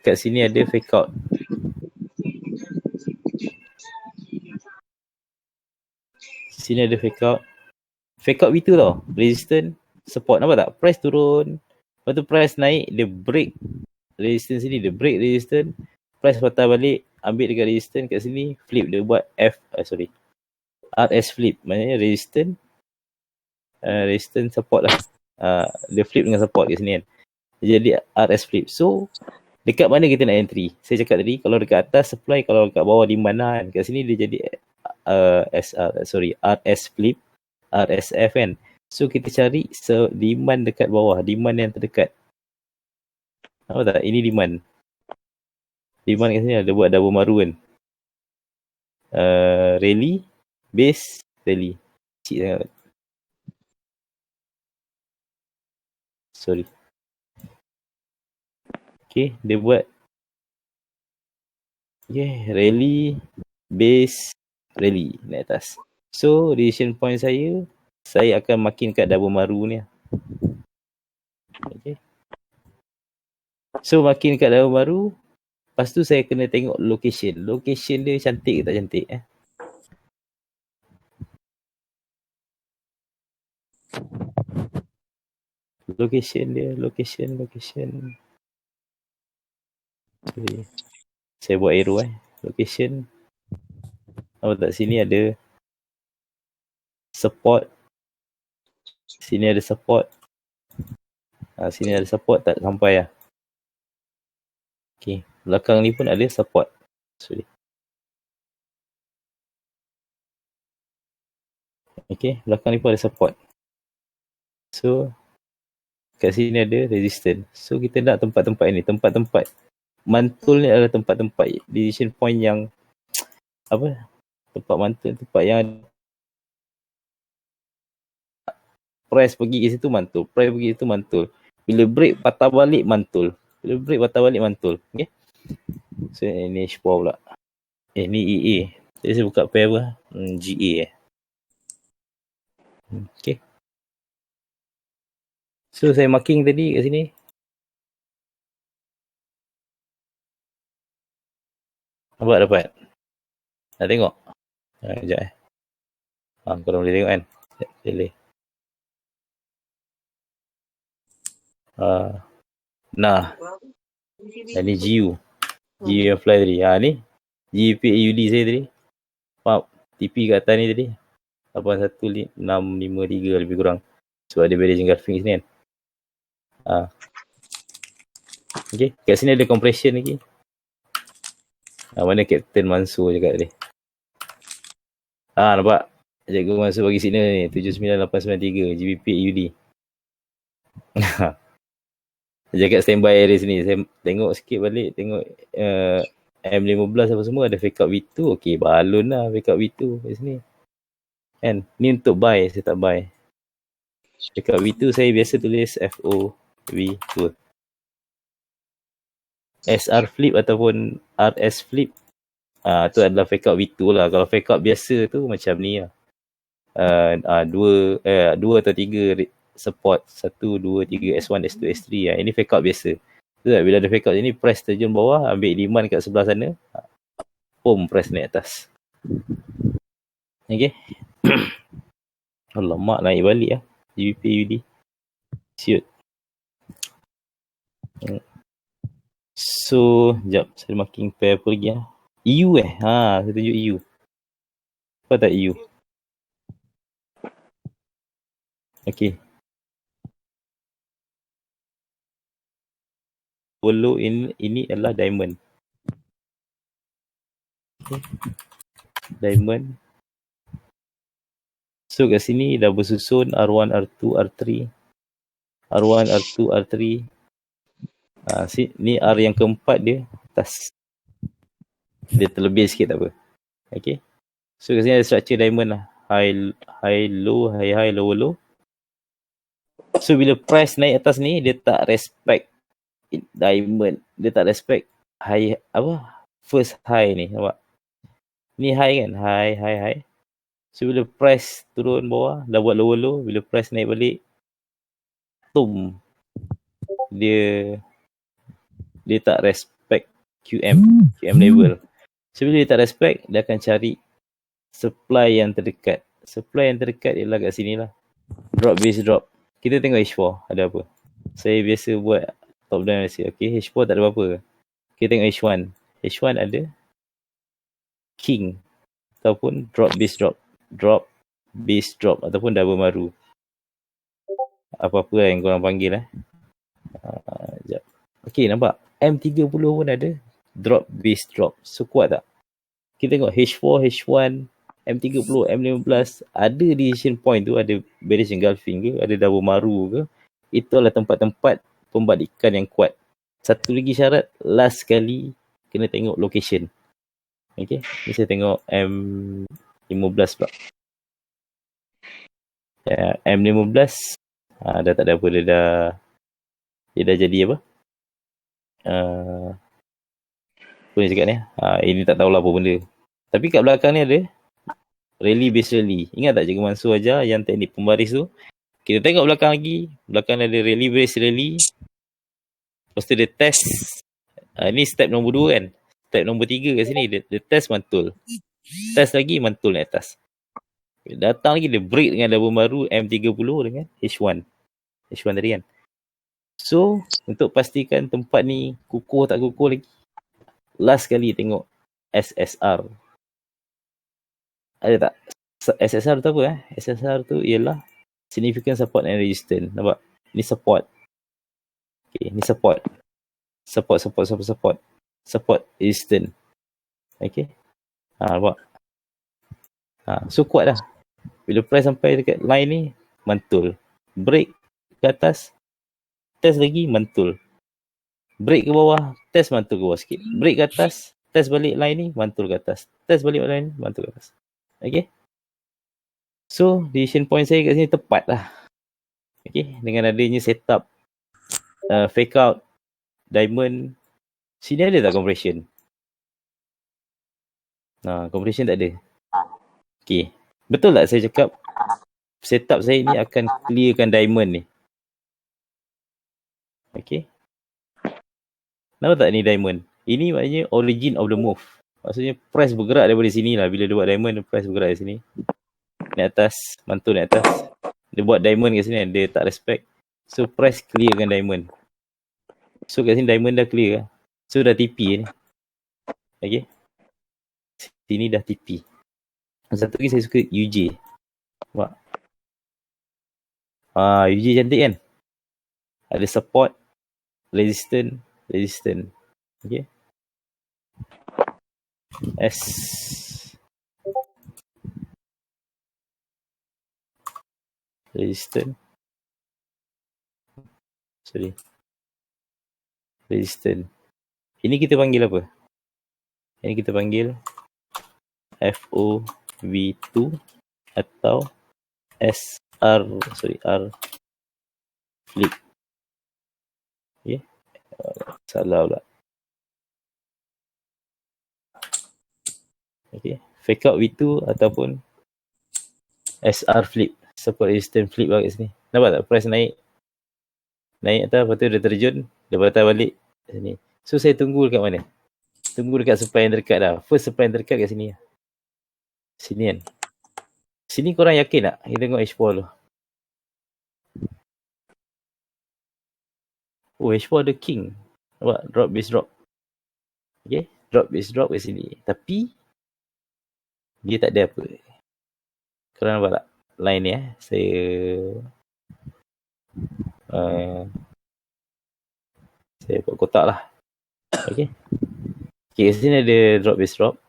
A: Kat sini ada fake out. Sini ada fake out. Fake out V2 tau. Resistance, support. Nampak tak? Price turun. Lepas tu price naik, dia break resistance sini. Dia break resistance. Price patah balik, ambil dekat resistance kat sini. Flip, dia buat RS flip. Maksudnya resistance support lah. Dia flip dengan support kat sini kan. Dia jadi RS flip. So, dekat mana kita nak entry? Saya cakap tadi, kalau dekat atas supply, kalau dekat bawah demand lah kan. Kat sini dia jadi RS flip, RSF kan. So kita cari demand dekat bawah, demand yang terdekat. Nampak tak? Ini demand. Demand kat sini ada buat double maru kan. Rally, base, rally. Cik sangat. Sorry. Okay, dia buat rally, base, rally naik atas. So, decision point saya akan makin kat double maru ni. Okay. So, makin kat double maru. Lepas tu saya kena tengok location. Location dia cantik ke tak cantik? Location dia, location. Sorry. Saya buat arrow Location. Tak sini ada support. Sini ada support. Sini ada support tak sampai lah. Okay. Belakang ni pun ada support. Sorry. Okay. Belakang ni pun ada support. So, kat sini ada resistance. So, kita nak tempat-tempat ni. Tempat-tempat mantul ni adalah tempat-tempat decision point yang tempat mantul, tempat yang price pergi ke situ mantul, price pergi ke situ mantul. Bila break patah balik mantul. Okay. So ini H4 pula. Ni EA. Jadi saya buka pair apa? GA Okay. So saya marking tadi kat sini. Nampak dapat? Nak tengok? Sekejap korang boleh tengok kan? Boleh. Nah. Ini GU. GU yang fly tadi. Ni. GP AUD saya tadi. TP kat atas ni tadi. 81653 lebih kurang. So ada barrier engulfing sini kan. Okay. Kat sini ada compression lagi. Mana Captain Mansur cakap tadi. Nampak? Cikgu Mansur bagi signal ni. 79893 GBP AUD. Dia cakap standby area sini. Saya tengok sikit balik. Tengok M15 apa semua ada fake up V2. Okay, balon lah fake up V2 kat sini. Kan? Ni untuk buy. Saya tak buy. Fake up V2 saya biasa tulis FOV2. SR flip ataupun RS flip. Tu adalah fake up V2 lah. Kalau fake up biasa tu macam ni lah. Dua atau tiga support 1, 2, 3, S1, S2, S3 lah. Ini fake out biasa. Bila ada fake out ni press terjun bawah, ambil demand kat sebelah sana, press naik atas. Okay. Alamak, naik balik lah GBP UD. Siut. So, sekejap saya marking pair apa lagi lah. EU saya tunjuk EU. Apa tak EU? Okay. Follow ini adalah diamond. Okay. Diamond. So kat sini dah bersusun R1, R2, R3. R1, R2, R3. Ni R yang keempat dia atas. Dia terlebih sikit tak apa. Okay. So kat sini ada structure diamond lah. High, low, high, low, low. So bila price naik atas ni, dia tak respect diamond. Dia tak respect high first high ni. Nampak? Ni high kan? High. So bila price turun bawah, dah buat low. Bila price naik balik, dia tak respect QM level. So bila dia tak respect, dia akan cari supply yang terdekat. Supply yang terdekat ialah kat sini lah. Drop base drop. Kita tengok H4 ada apa. Saya biasa buat top down analysis. Okay, H4 tak ada apa-apa. Kita tengok H1. H1 ada king ataupun drop base drop. Drop base drop ataupun double maru. Apa-apa yang korang panggil sekejap. Okay, nampak? M30 pun ada drop base drop. So kuat tak? Kita tengok H4, H1, M30, M15 ada decision point tu, ada barrier engulfing ke, ada double maru ke. Itu adalah tempat-tempat pembalikan yang kuat. Satu lagi syarat, last kali kena tengok location. Okay, ni saya tengok M15 pula. M15 dah tak ada apa, dia dah jadi apa? Apa ni cakap ni? Ini tak tahulah apa benda. Tapi kat belakang ni ada rally base rally. Ingat tak Cikgu Mansur ajar yang teknik pembaris tu? Kita tengok belakang lagi. Belakang ada rally base rally. Lepas tu dia test. Ni step nombor 2 kan. Step nombor 3 kat sini. Dia test mantul. Test lagi mantul naik atas. Datang lagi dia break dengan double baru M30 dengan H1. H1 tadi kan. So untuk pastikan tempat ni kukuh tak kukuh lagi, last kali tengok SSR. Ada tak? SSR tu apa SSR tu ialah significant support and resistance. Nampak? Ni support. Okay, ni support. Support resistance. Okay. Nampak? So kuat dah. Bila price sampai dekat line ni, mantul. Break ke atas, test lagi, mantul. Break ke bawah, test mantul ke bawah sikit. Break ke atas, test balik line ni, mantul ke atas. Test balik line ni, mantul ke atas. Okay. So, decision point saya kat sini tepat lah. Okay. Dengan adanya setup fake out, diamond. Sini ada tak compression? Compression tak ada. Okay. Betul tak saya cakap setup saya ni akan clearkan diamond ni? Okay. Nampak tak ni diamond? Ini maknanya origin of the move. Maksudnya price bergerak daripada sini lah. Bila dia buat diamond, price bergerak dari sini. Naik atas, mantul naik atas. Dia buat diamond kat sini, dia tak respect. So price clearkan diamond. So kat sini diamond dah clear lah. So dah TP ni. Okay. Sini dah TP. Satu lagi saya suka UJ. Nampak? UJ cantik kan? Ada support, resistance. Okay. S. Resistance. Ini kita panggil apa? Ini kita panggil FOV2 atau R flip. Okay. Salah pula. Okay. Fake out V2 ataupun SR flip. Support resistance flip lah kat sini. Nampak tak? Price naik atas, lepas tu dia terjun, dia patah balik sini. So saya tunggu dekat mana? Tunggu dekat supply yang terdekat dah. First supply yang terdekat kat sini. Sini kan. Sini korang yakin tak? Kita tengok H4 dulu. Oh, H4 ada king. Nampak? Drop base drop. Okay. Drop base drop kat sini. Tapi dia tak ada apa. Korang nampak tak? Line ni saya buat kotak lah. Okay. Okay, kat sini ada drop base drop.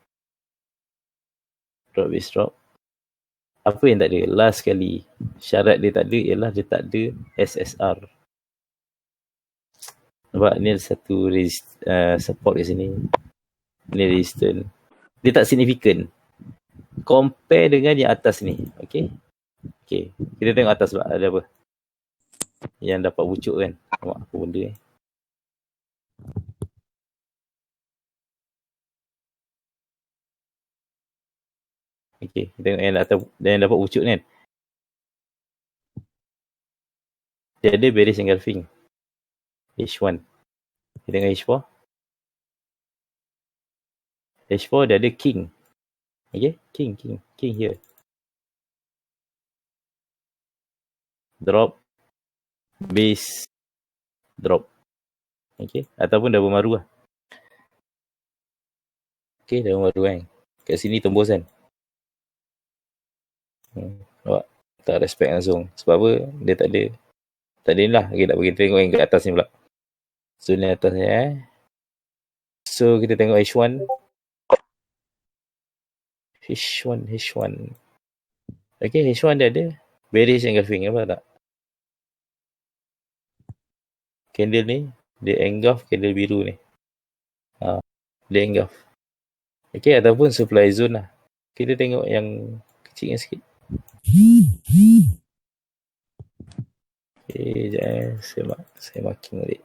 A: Apa yang tak ada? Last kali syarat dia tak ada ialah dia tak ada SSR. Nampak? Ni ada satu support kat sini. Ni resistance. Dia tak signifikan. Compare dengan yang atas ni. Okay. Okay. Kita tengok atas pula ada apa. Yang dapat bucuk kan. Nampak apa benda ni. Okay. Kita tengok yang atas yang dapat bucuk ni kan. Dia ada bearish engulfing. H1. Kita tengok H4. H4 dia ada king. Okay. King here. Drop. Base. Drop. Okay. Ataupun double maru lah. Okay. Double maru kan. Kat sini tembus kan. Nampak? Tak respect langsung. Sebab apa? Dia tak ada. Tak ada ni lah. Okay, tak pergi tengok yang kat atas ni pula. So ni atas ni So kita tengok H1. Okay, H1 dia ada bearish engulfing. Nampak tak? Candle ni dia engulf candle biru ni. Dia engulf. Okay, ataupun supply zone lah. Kita tengok yang kecilnya sikit. Okay, sekejap saya marking balik.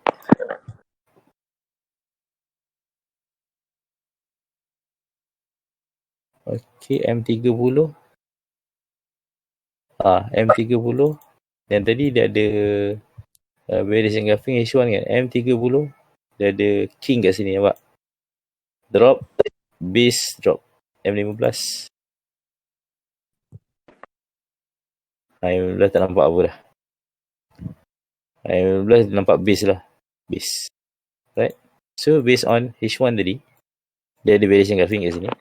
A: Okay, M30. M30. Dan tadi dia ada bearish engulfing H1 kan. M30 dia ada king kat sini nampak. Drop, base drop. M15. M15 tak nampak apa dah. M15 nampak base lah. Base. Right. So based on H1 tadi, dia ada bearish engulfing kat sini.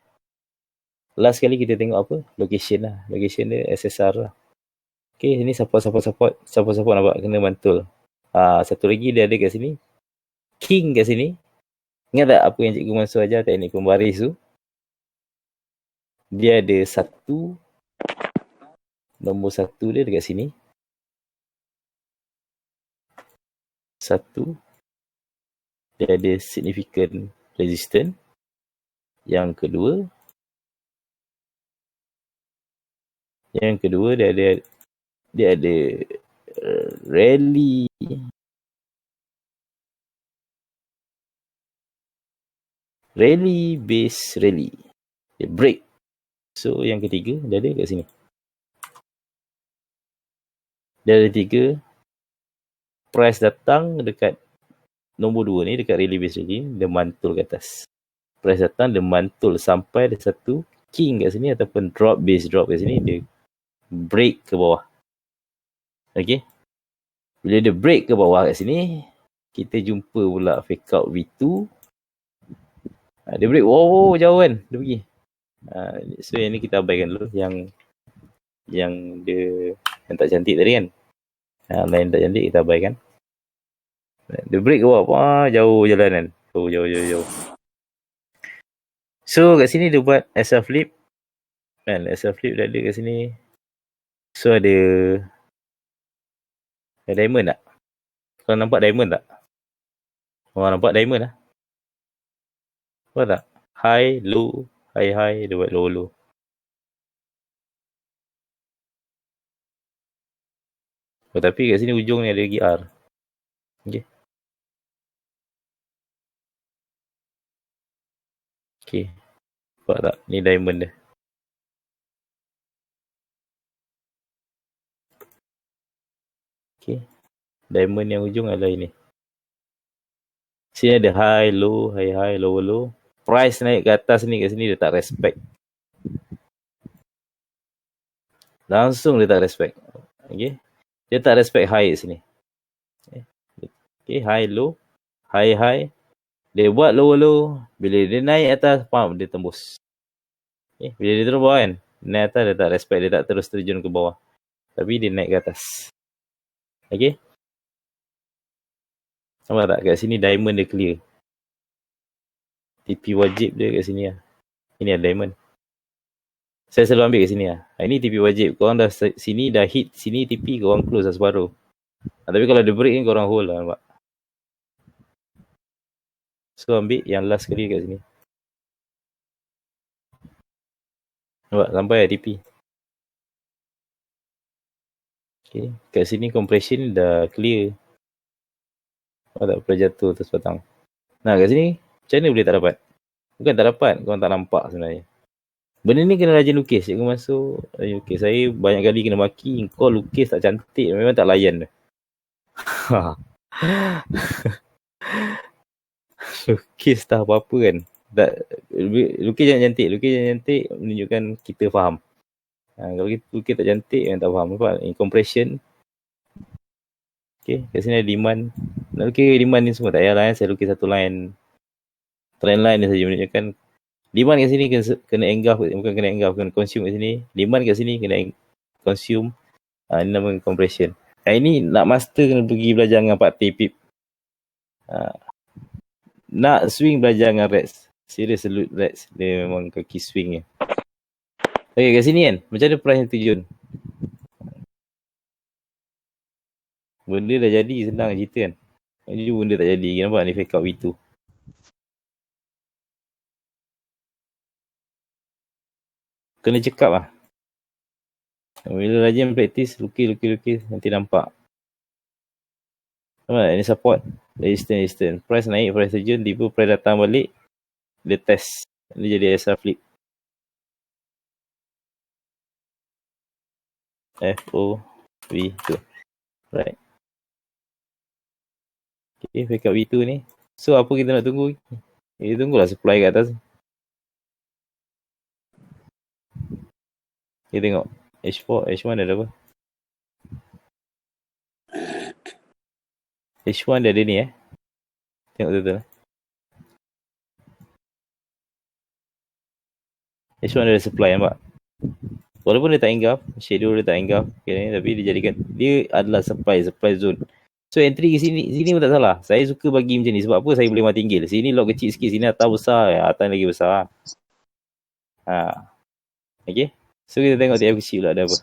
A: Last kali kita tengok apa? Location lah. Location dia SSR lah. Okay, ini support nampak kena mantul. Satu lagi dia ada kat sini. King kat sini. Ingat tak apa yang Cikgu Mansur ajar teknik pembaris tu? Dia ada satu. Nombor satu dia dekat sini. Satu. Dia ada significant resistance. Yang kedua dia ada rally base rally. Dia break. So yang ketiga dia ada kat sini. Dia ada 3. Price datang dekat nombor 2 ni, dekat rally base rally, dia mantul ke atas. Price datang, dia mantul sampai ada satu king kat sini ataupun drop base drop kat sini, dia break ke bawah. Okay. Bila dia break ke bawah kat sini, kita jumpa pula fake out V2. Dia break, jauh kan dia pergi. So yang ni kita abaikan dulu. Yang dia yang tak cantik tadi kan. Lain tak cantik kita abaikan. Dia break ke bawah, jauh jalan kan. Jauh. So kat sini dia buat SL flip. Kan, SL flip dia ada kat sini. So ada diamond tak? Kau nampak diamond tak? Nampak diamond lah. Nampak tak? High, low, high, dia buat low. Tapi kat sini ujung ni ada lagi R. Okay. Nampak tak? Ni diamond dia. Okay. Diamond yang ujung adalah ini. Sini ada high, low, high, low. Price naik ke atas ni, kat sini dia tak respect. Langsung dia tak respect. Okay. Dia tak respect high kat sini. Okay, high, low, high. Dia buat low. Bila dia naik atas, dia tembus. Okay. Bila dia turun bawah kan, naik atas dia tak respect, dia tak terus terjun ke bawah. Tapi dia naik ke atas. Okay. Nampak tak? Kat sini diamond dia clear. TP wajib dia kat sini lah. Ini ada diamond. Saya selalu ambil kat sini lah. Ini TP wajib. Korang dah sini dah hit sini TP, korang close lah separuh. Tapi kalau dia break ni korang hold lah, nampak. So ambil yang last kali kat sini. Nampak sampai lah TP. Okay. Kat sini compression dah clear. Tak boleh jatuh terus petang. Nah kat sini macam mana boleh tak dapat? Bukan tak dapat, korang tak nampak sebenarnya. Benda ni kena rajin lukis. Cikgu masuk rajin lukis. Saya banyak kali kena maki, kau lukis tak cantik, memang tak layan. Lukis tak apa-apa kan. Lukis jangan cantik menunjukkan kita faham. Kalau kita lukis tak cantik memang tak faham. Nampak? Compression. Okay, kat sini ada demand. Nak lukis demand ni semua tak payahlah saya lukis satu line. Trend line ni saja menunjukkan demand kat sini kena engulf, bukan kena engulf, kena consume kat sini. Demand kat sini kena consume. Ini nama compression. Ini nak master kena pergi belajar dengan Pak T-Pip. Nak swing belajar dengan Reds. Serius salute Reds. Dia memang kaki swing je. Okay, kat sini kan. Macam mana price yang terjun? Benda dah jadi, senang cerita kan. Ini benda tak jadi. Nampak ni fake out V2. Kena cekap lah. Bila rajin praktis, lukis, nanti nampak. Nampak tak? Ini support. Resistance. Price naik, price terjun, tiba price datang balik. Dia test. Dia jadi SR flip. FOV2. Right. Okay, fake out V2 ni. So apa kita nak tunggu? Kita tunggulah supply kat atas. Kita tengok H4, H1 ada apa? H1 dia ada ni Tengok betul-betul. H1 ada supply nampak? Walaupun dia tak engulf, shadow dia tak engulf, okay, tapi dia jadikan dia adalah supply zone. So entry ke sini pun tak salah. Saya suka bagi macam ni. Sebab apa saya boleh martingale. Sini log kecil sikit, sini atas besar, atas lagi besar. Okay. So kita tengok TF kecil pula ada apa.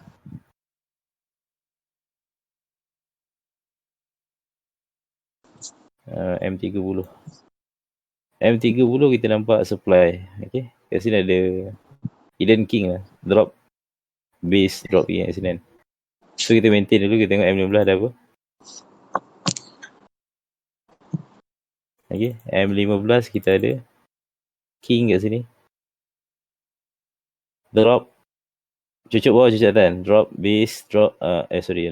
A: M30. M30 kita nampak supply. Okay. Kat sini ada Hidden King lah. Drop. Base drop kat sini kan. So kita maintain dulu. Kita tengok M15 ada apa. Okay. M15 kita ada King kat sini. Drop. Cucuk bawah, cucuk atas. Drop, base, drop.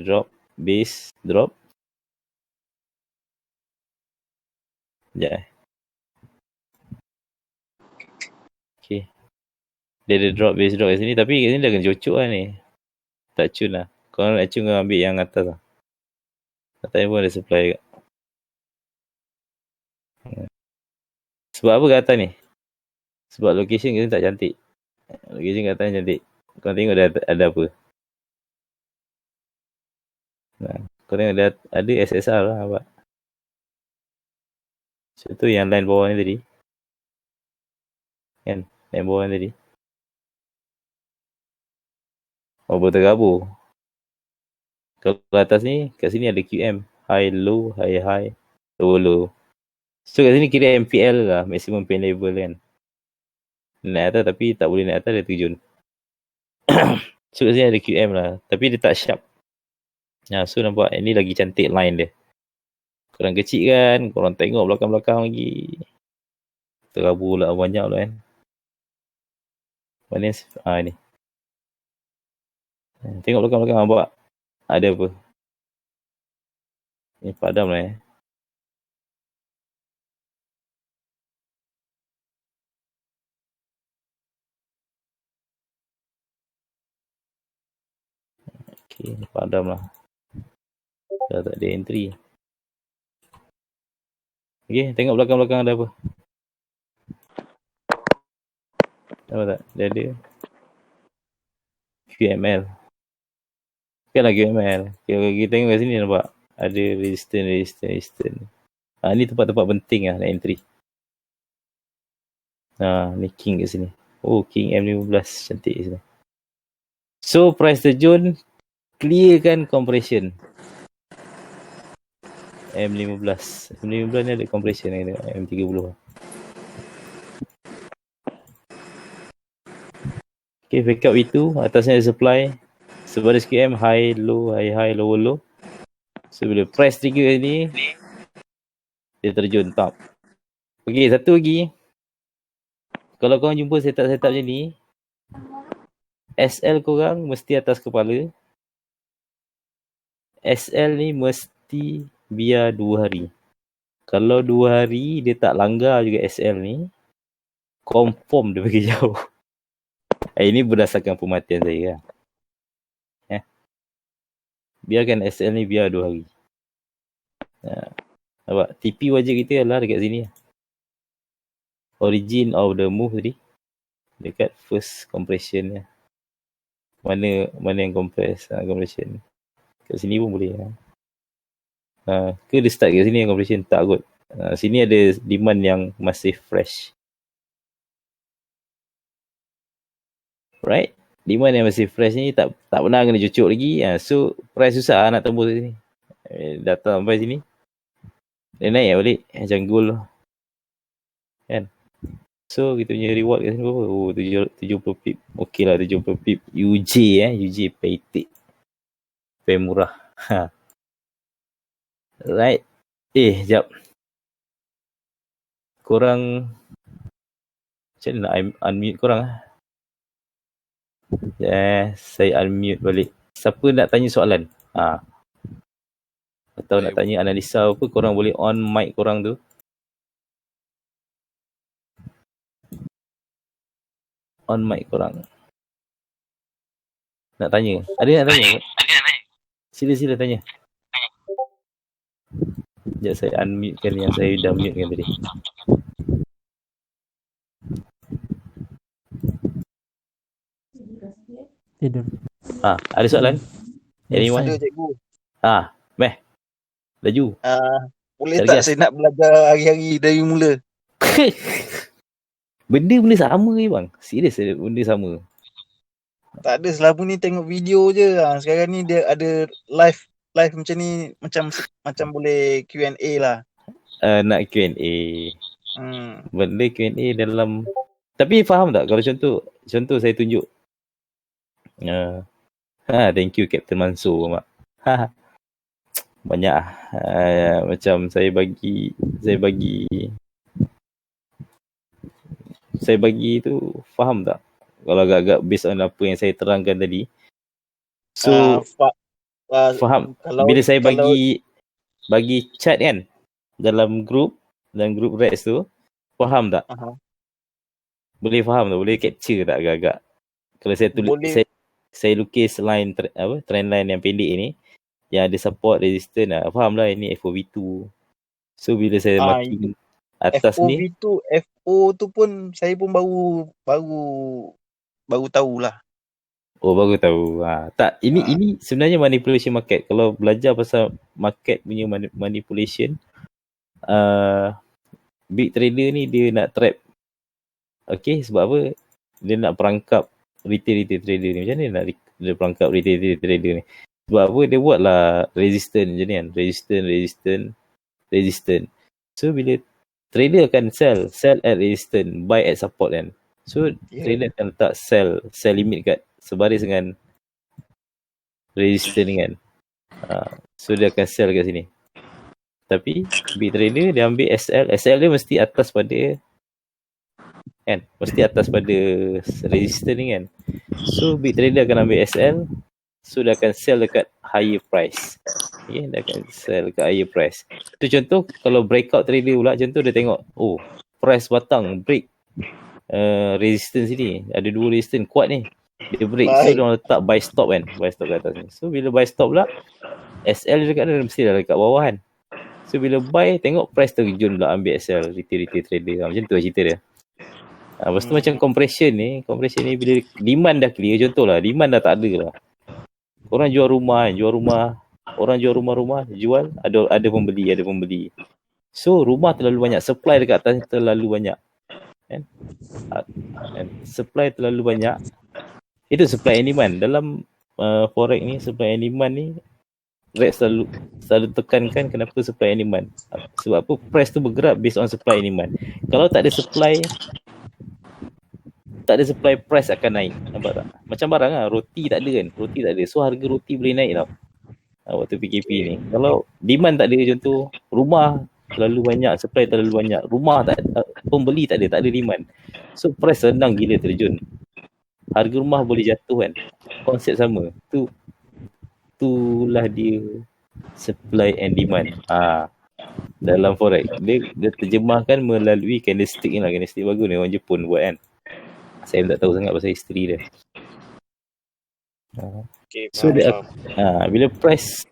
A: Drop, base, drop. Sekejap Okay. Dia ada drop, base, drop kat sini. Tapi kat sini dah kena cucuk lah ni. Tak cun lah. Kalau nak cun kau ambil yang atas lah. Atas ni pun ada supply kat. Sebab apa kat atas ni? Sebab location kat sini tak cantik. Location kat atas ni cantik. Kau tengok ada apa. Kau tengok ada SSR lah. Nampak? So tu yang line bawah ni tadi. Kan? Line bawah ni tadi. Oh, berterabur. Kalau atas ni, kat sini ada QM. High, low, high, high. Low, low. So kat sini kira MPL lah. Maximum pain level kan. Naik atas tapi tak boleh naik atas, dia terjun. So kat sini ada QM lah. Tapi dia tak sharp. So nampak ini lagi cantik line dia. Korang kecil kan. Korang tengok belakang-belakang lagi. Terabur lah banyak lah kan. Mana ni. Tengok belakang-belakang nampak. Ada apa. Ni padam lah Okay, padam lah. Dah tak ada entry. Okay, tengok belakang-belakang ada apa. Nampak tak? Dia ada QML. Bukanlah QML. Kita tengok kat sini nampak. Ada resistance. Ni tempat-tempat penting lah nak entry. Ni King kat sini. Oh, King M15. Cantik kat sini. So, price terjun. Clearkan compression. M15 ni ada compression ni. M30. Okay, backup itu. Atasnya ada supply. Sebaris QM, high, low, high, high, low, low. So, bila press trigger ni, dia terjun top. Okay, satu lagi. Kalau korang jumpa setup macam ni, SL korang mesti atas kepala. SL ni mesti biar 2 hari. Kalau 2 hari dia tak langgar juga SL ni, confirm dia pergi jauh. Ini berdasarkan pematian saya lah. Biarkan SL ni biar 2 hari. Nampak? TP wajib kita adalah dekat sini. Origin of the move tadi. Dekat first compression ni. Mana yang compress compression. Kat sini pun boleh. Ke dia start kat sini yang compression? Tak kot. Sini ada demand yang masih fresh. Right? Demand yang masih fresh ni tak pernah kena cucuk lagi. So price susah nak tembus kat sini. Datang sampai sini. Dia naik balik. Macam gold lah. Kan? So kita punya reward kat sini berapa? Oh 70 pip. Okey lah 70 pip. UJ UJ pay murah. Right. Sekejap. Korang macam mana nak unmute korang? Saya unmute balik. Siapa nak tanya soalan? Atau nak tanya analisa apa, korang boleh on mic korang tu. On mic korang. Nak tanya? Ada nak tanya? Sila tanya. Sekejap saya unmute kan yang saya dah mute kan tadi.
H: Tidur.
A: Ada soalan? Anyone?
G: Ada cikgu.
A: Meh. Laju.
H: Boleh
A: Tak
H: tak saya nak belajar hari-hari dari mula?
A: Benda sama je bang. Serius benda sama.
H: Tak ada, selama ni tengok video je. Sekarang ni dia ada live macam ni, macam boleh Q&A lah.
A: Nak Q&A. Benda Q&A dalam, tapi faham tak kalau contoh saya tunjuk. Thank you Captain Mansur mak. Banyak macam saya bagi tu, faham tak? Kalau agak-agak based on apa yang saya terangkan tadi. So faham. Bila saya bagi chat kan dalam grup Rex tu, faham tak? Boleh faham tak? Boleh capture tak agak-agak? Kalau saya tulis, saya lukis line trend line yang pendek ni yang ada support resistance lah. Faham lah ini FOV2. So bila saya marking atas
H: FOV
A: ni,
H: FO tu pun saya pun baru tahulah.
A: Oh, baru tahu. Tak, ini sebenarnya manipulation market. Kalau belajar pasal market punya manipulation, big trader ni dia nak trap. Okay, sebab apa? Dia nak perangkap retail trader ni. Macam mana dia perangkap retail trader ni? Sebab apa? Dia buatlah resistance macam ni kan. Resistance. So bila trader akan sell at resistance, buy at support kan. So trader akan letak sell limit kat sebaris dengan resistance ni kan. So dia akan sell kat sini. Tapi big trader dia ambil SL dia mesti atas pada kan, mesti atas pada resistance ni kan. So big trader akan ambil SL, so dia akan sell dekat higher price. Okay, dia akan sell dekat higher price. Tu contoh kalau breakout trader pula, contoh dia tengok, oh price batang break resistance ni, ada dua resistance kuat ni, dia break. So dia letak buy stop kan, buy stop kat atas ni. So bila buy stop pula, SL dia dekat dia mesti dah dekat bawah kan. So bila buy, tengok price terjun pula, ambil SL retail trader. Macam tu lah cerita dia. Lepas tu macam compression ni bila demand dah clear, contohlah demand dah tak ada lah. Orang jual rumah, orang jual rumah, jual, ada pembeli. So rumah terlalu banyak, supply dekat atas terlalu banyak. Kan? Supply terlalu banyak. Itu supply and demand. Dalam forex ni, supply and demand ni Rex selalu tekankan kenapa supply and demand. Sebab apa? Price tu bergerak based on supply and demand. Kalau tak ada supply, price akan naik. Nampak tak? Macam barang lah, roti tak ada kan. So harga roti boleh naik tau. Waktu PKP ni. Kalau demand tak ada, contoh rumah terlalu banyak, supply terlalu banyak. Rumah tak ada, pembeli tak ada demand. So price senang gila terjun. Harga rumah boleh jatuh kan. Konsep sama. Itulah dia supply and demand. Dalam forex. Dia terjemahkan melalui candlestick ni lah. Candlestick bagus ni, orang Jepun buat kan. Saya tak tahu sangat pasal history dia. So dia, bila price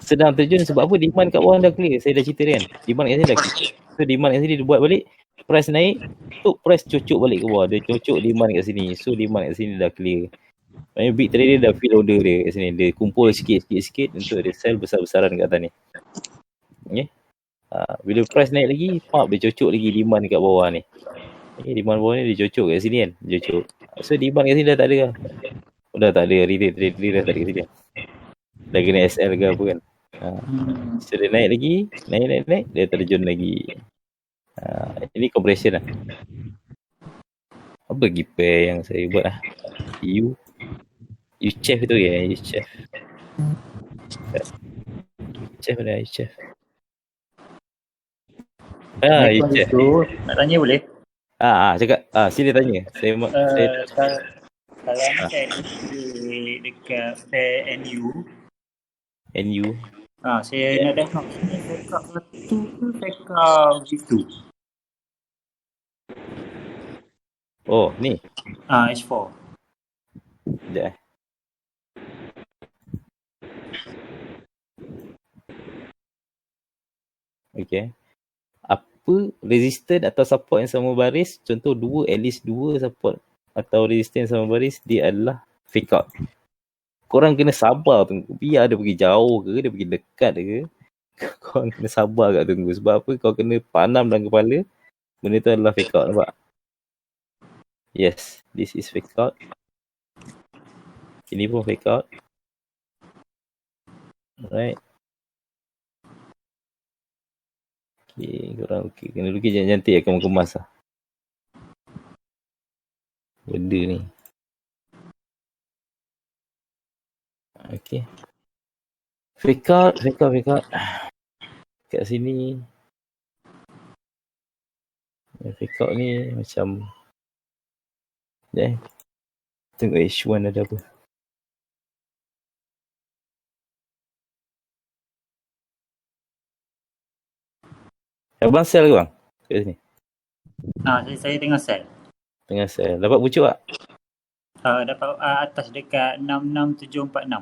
A: sedang terjun, sebab apa? Demand kat bawah dah clear. Saya dah cerita kan, demand kat sini dah clear. So demand kat sini dia buat balik, price naik, price cocok balik ke bawah. Dia cocok demand kat sini. So demand kat sini dah clear. Maksudnya big trader dah fill order dia kat sini. Dia kumpul sikit untuk dia sell besar-besaran kat atas ni. Okay. Bila price naik lagi, dia cocok lagi demand kat bawah ni. Demand bawah ni dia cocok kat sini kan. So demand kat sini dah tak ada lah. Dah tak ada, retail dah tak ada kat sini. Dah kena SL ke apa kan. So dia naik lagi, naik, dia terjun lagi. Ini compression lah. Apa lagi pair yang saya buat lah. U-Chef tu ya, U-Chef. U-Chef ada, U-Chef. U-Chef.
I: Nak tanya boleh?
A: Cakap. Sila tanya. Saya
I: kalau ni kan dekat pair NU. Saya nak tengok ni backup satu ke backup G2.
A: Oh, ni.
I: H4.
A: Sekejap Okay. Apa resistance atau support yang sama baris? Contoh at least dua support atau resistance sama baris, dia adalah fake out. Korang kena sabar tu. Biar dia pergi jauh ke, dia pergi dekat ke, Kau kena sabar kat tunggu. Sebab apa? Kau kena panam dalam kepala. Benda tu adalah fake out, nampak? Yes, this is fake out. Ini pun fake out. Alright. Okay, korang okay. Kena lukis cantik akan mengemas lah. Benda ni. Okay. Fake out. Kat sini. Fake out ni macam tengok H1 ada apa. Abang sel ke bang? Kat sini.
I: Saya tengah sel.
A: Tengah sel. Dapat pucuk tak?
I: Dapat atas dekat 66746.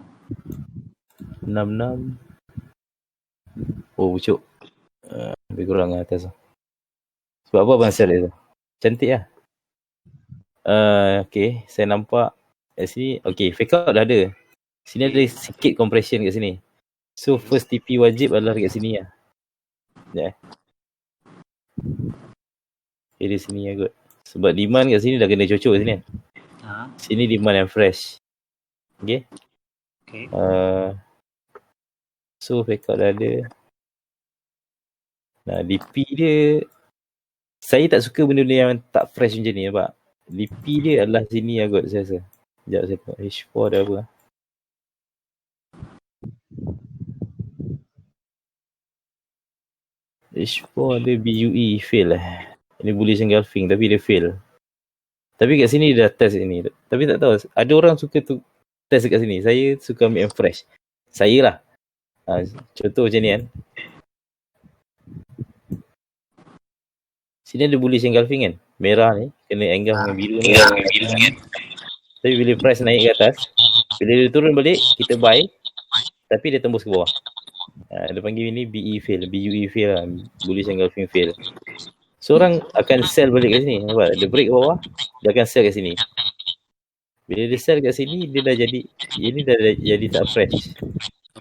A: 66. Oh pucuk. Lebih kurang lah atas tu. Sebab apa abang sel dia tu? Cantik lah. Okay, saya nampak kat sini. Okay, fake out dah ada. Sini ada sikit compression kat sini. So first TP wajib adalah kat sini lah. Sekejap Okay, di sini lah kot. Sebab demand kat sini dah kena cocok kat sini kan. Sini demand yang fresh. Okay. So fake out dah ada. Nah, DP dia saya tak suka benda-benda yang tak fresh macam ni, nampak? DP dia adalah sini lah kot, saya rasa. Sekejap saya tengok H4 dah apa. H4 ada BUE fail lah. Ini bullish engulfing tapi dia fail. Tapi kat sini dia dah test ini. Tapi tak tahu, ada orang suka tu test kat sini. Saya suka ambil yang fresh. Saya lah. Contoh macam ni kan. Sini ada bullish engulfing kan. Merah ni kena engulf dengan biru ni. Tapi bila price naik ke atas, bila dia turun balik, kita buy. Tapi dia tembus ke bawah. Dia panggil ini BE fail. BUE fail lah. Bullish engulfing fail. So orang akan sell balik kat sini. Nampak? Dia break ke bawah, dia akan sell kat sini. Bila dia sell kat sini, dia dah jadi, ini dah jadi tak fresh.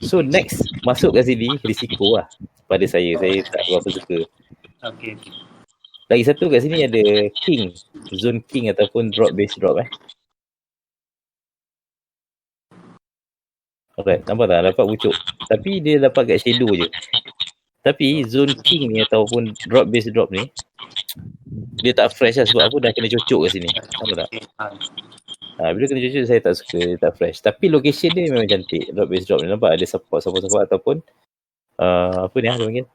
A: So next, masuk kat sini, risiko lah. Pada saya tak berapa suka.
I: Okay.
A: Lagi satu kat sini ada king. Zone king ataupun drop base drop Alright, nampak tak? Dapat pucuk. Tapi dia dapat kat shadow je. Tapi zone king ni ataupun drop base drop ni, dia tak fresh lah. Sebab apa? Dah kena cocok kat sini. Nampak tak? Bila kena cocok saya tak suka, dia tak fresh. Tapi location dia memang cantik. Drop base drop ni nampak ada support ataupun apa ni dia panggil?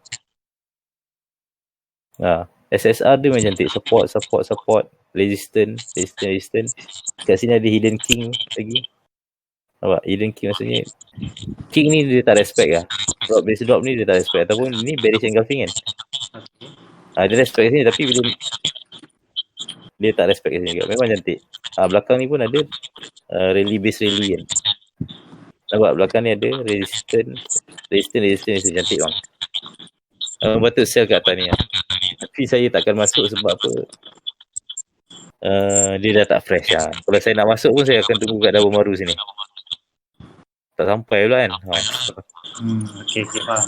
A: SSR dia memang cantik. Support. Resistance. Kat sini ada hidden king lagi. Nampak? Hidden king maksudnya king ni dia tak respect lah. Drop base drop ni dia tak respect. Ataupun ni bearish engulfing kan. Dia respect kat sini tapi bila dia tak respect kat sini juga. Memang cantik. Belakang ni pun ada rally base rally kan. Nampak belakang ni ada resistance cantik bang. Patut sell kat atas ni lah. Tapi saya takkan masuk sebab apa? Dia dah tak fresh lah. Kalau saya nak masuk pun saya akan tunggu kat double baru sini. Tak sampai pula kan.
I: Okay, faham.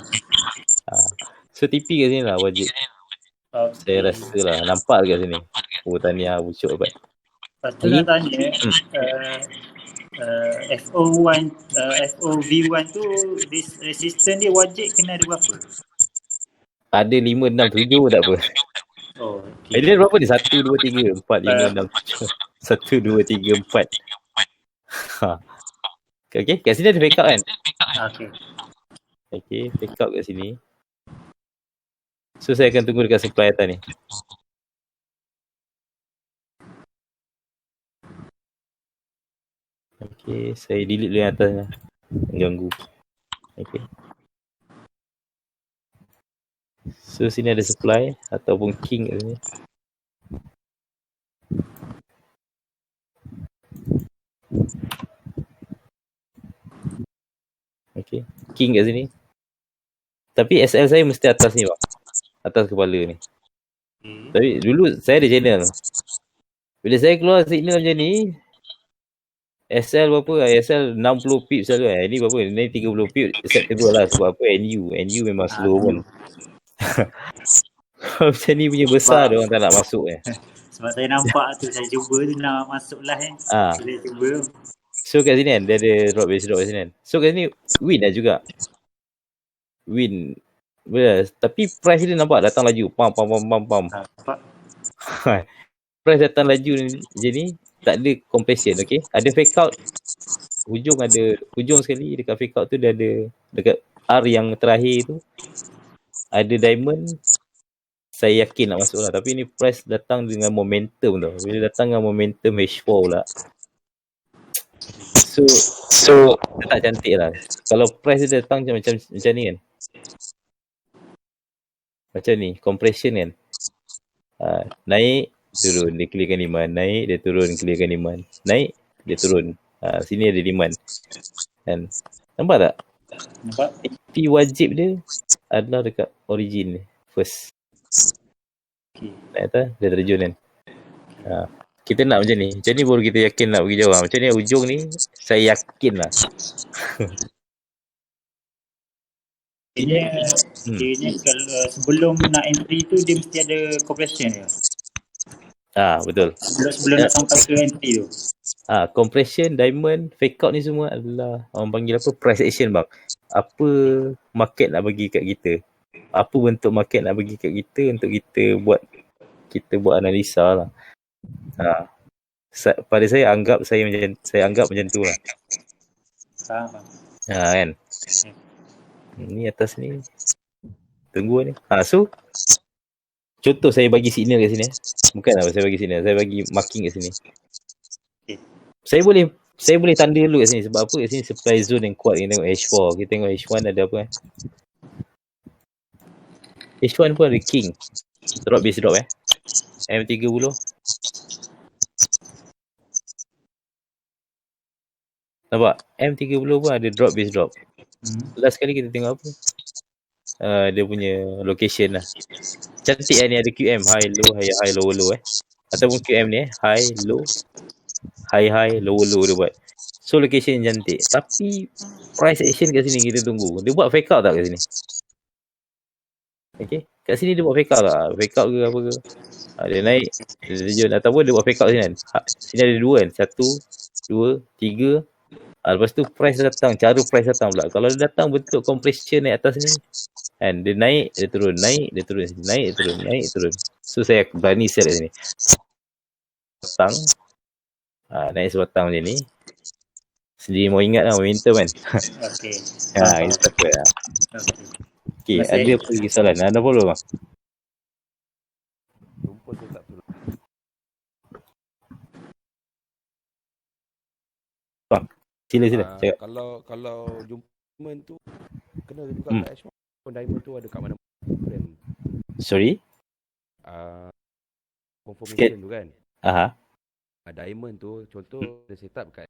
A: So TP kat sini lah wajib. Saya rasa lah. Nampak kat sini. Tahniah pucuk dapat.
I: Lepas tu nak tanya, FOV1 tu resistance dia wajib kena ada berapa?
A: Ada 5, 6, 7 tak apa.
I: Oh, okay.
A: Dia berapa ni? 1, 2, 3, 4, 5, 6, 7. 1, 2, 3, 4. Okay, kat sini ada fake out kan? Okay, fake out kat sini. So saya akan tunggu dekat supply atas ni. Okay, saya delete dulu yang atasnya. Mengganggu. Okay. So sini ada supply ataupun king kat sini. Okay, king kat sini. Tapi SL saya mesti atas ni bang. Atas kepala ni. Tapi dulu saya ada channel. Bila saya keluar signal macam ni, SL berapa? SL 60 pip selalu Ini berapa? Ni 30 pip acceptable lah. Sebab apa? NU memang slow pun. Macam ni punya besar dia orang tak nak masuk
I: Sebab saya nampak tu, saya cuba tu nak masuk live Saya cuba.
A: So kat sini kan dia ada drop base drop kat sini kan. So kat sini win lah juga. Win. Betul. Tapi price dia nampak datang laju. Pam.
I: Nampak?
A: Price datang laju ni je ni tak ada compression, okey. Ada fake out. Hujung sekali dekat fake out tu dia ada dekat R yang terakhir tu ada diamond. Saya yakin nak masuk lah. Tapi ni price datang dengan momentum tau. Bila datang dengan momentum H4 pula. So dia tak cantik lah. Kalau price dia datang macam ni kan. Macam ni, compression kan. Naik, turun, dia clearkan demand. Naik, dia turun, clearkan demand. Naik, dia turun. Sini ada demand. Kan? Nampak tak?
I: Nampak?
A: Aktiviti wajib dia adalah dekat origin ni. First.
I: Okay.
A: Nak kata, dia terjun kan. Kita nak macam ni. Macam ni baru kita yakin nak pergi jauh. Macam ni ujung ni, saya yakin lah.
I: Kira-nya kalau sebelum nak entry tu dia mesti ada compression dia.
A: Betul.
I: Sebelum nak sampai ke entry tu.
A: Compression, diamond, fake out ni semua adalah orang panggil apa? Price action bang. Apa market nak bagi kat kita? Apa bentuk market nak bagi kat kita untuk kita buat analisa lah. Pada saya anggap macam tu lah.
I: Faham.
A: Kan. Ni atas ni. Tunggu ni. So contoh saya bagi signal kat sini. Bukan apa saya bagi signal. Saya bagi marking kat sini.
I: Okay.
A: Saya boleh tanda dulu kat sini. Sebab apa kat sini supply zone yang kuat. Kita tengok H4. Kita tengok H1 ada apa H1 pun ada king. Drop base drop M30. Nampak? M30 pun ada drop base drop. Last kali kita tengok apa? Dia punya location lah. Cantik ni ada QM. High, low, high, low, low Ataupun QM ni high, low, high, low, low dia buat. So location cantik. Tapi price action kat sini kita tunggu. Dia buat fake out tak kat sini? Okay. Kat sini dia buat fake out tak? Fake out ke apa ke? Dia naik, dia terjun. Ataupun dia buat fake out sini kan. Sini ada dua kan. 1, 2, 3. Lepas tu price datang. Cara price datang pula. Kalau dia datang bentuk compression naik atas ni kan. Dia naik, dia turun. Naik, dia turun. Naik, dia turun. Naik, turun. So saya berani sell kat sini. Batang. Naik sebatang macam ni. Sendiri mau ingat lah momentum kan.
I: Okay.
A: Itu takut lah. Okay, ada apa lagi soalan? Ada follow bang?
C: Jumpa tu tak perlu.
A: Bang, sila. Cakap.
C: Kalau jumpa tu kena juga kat H1. Diamond tu ada kat mana?
A: Sorry?
C: Confirmation tu kan. Diamond tu contoh dia set up kat,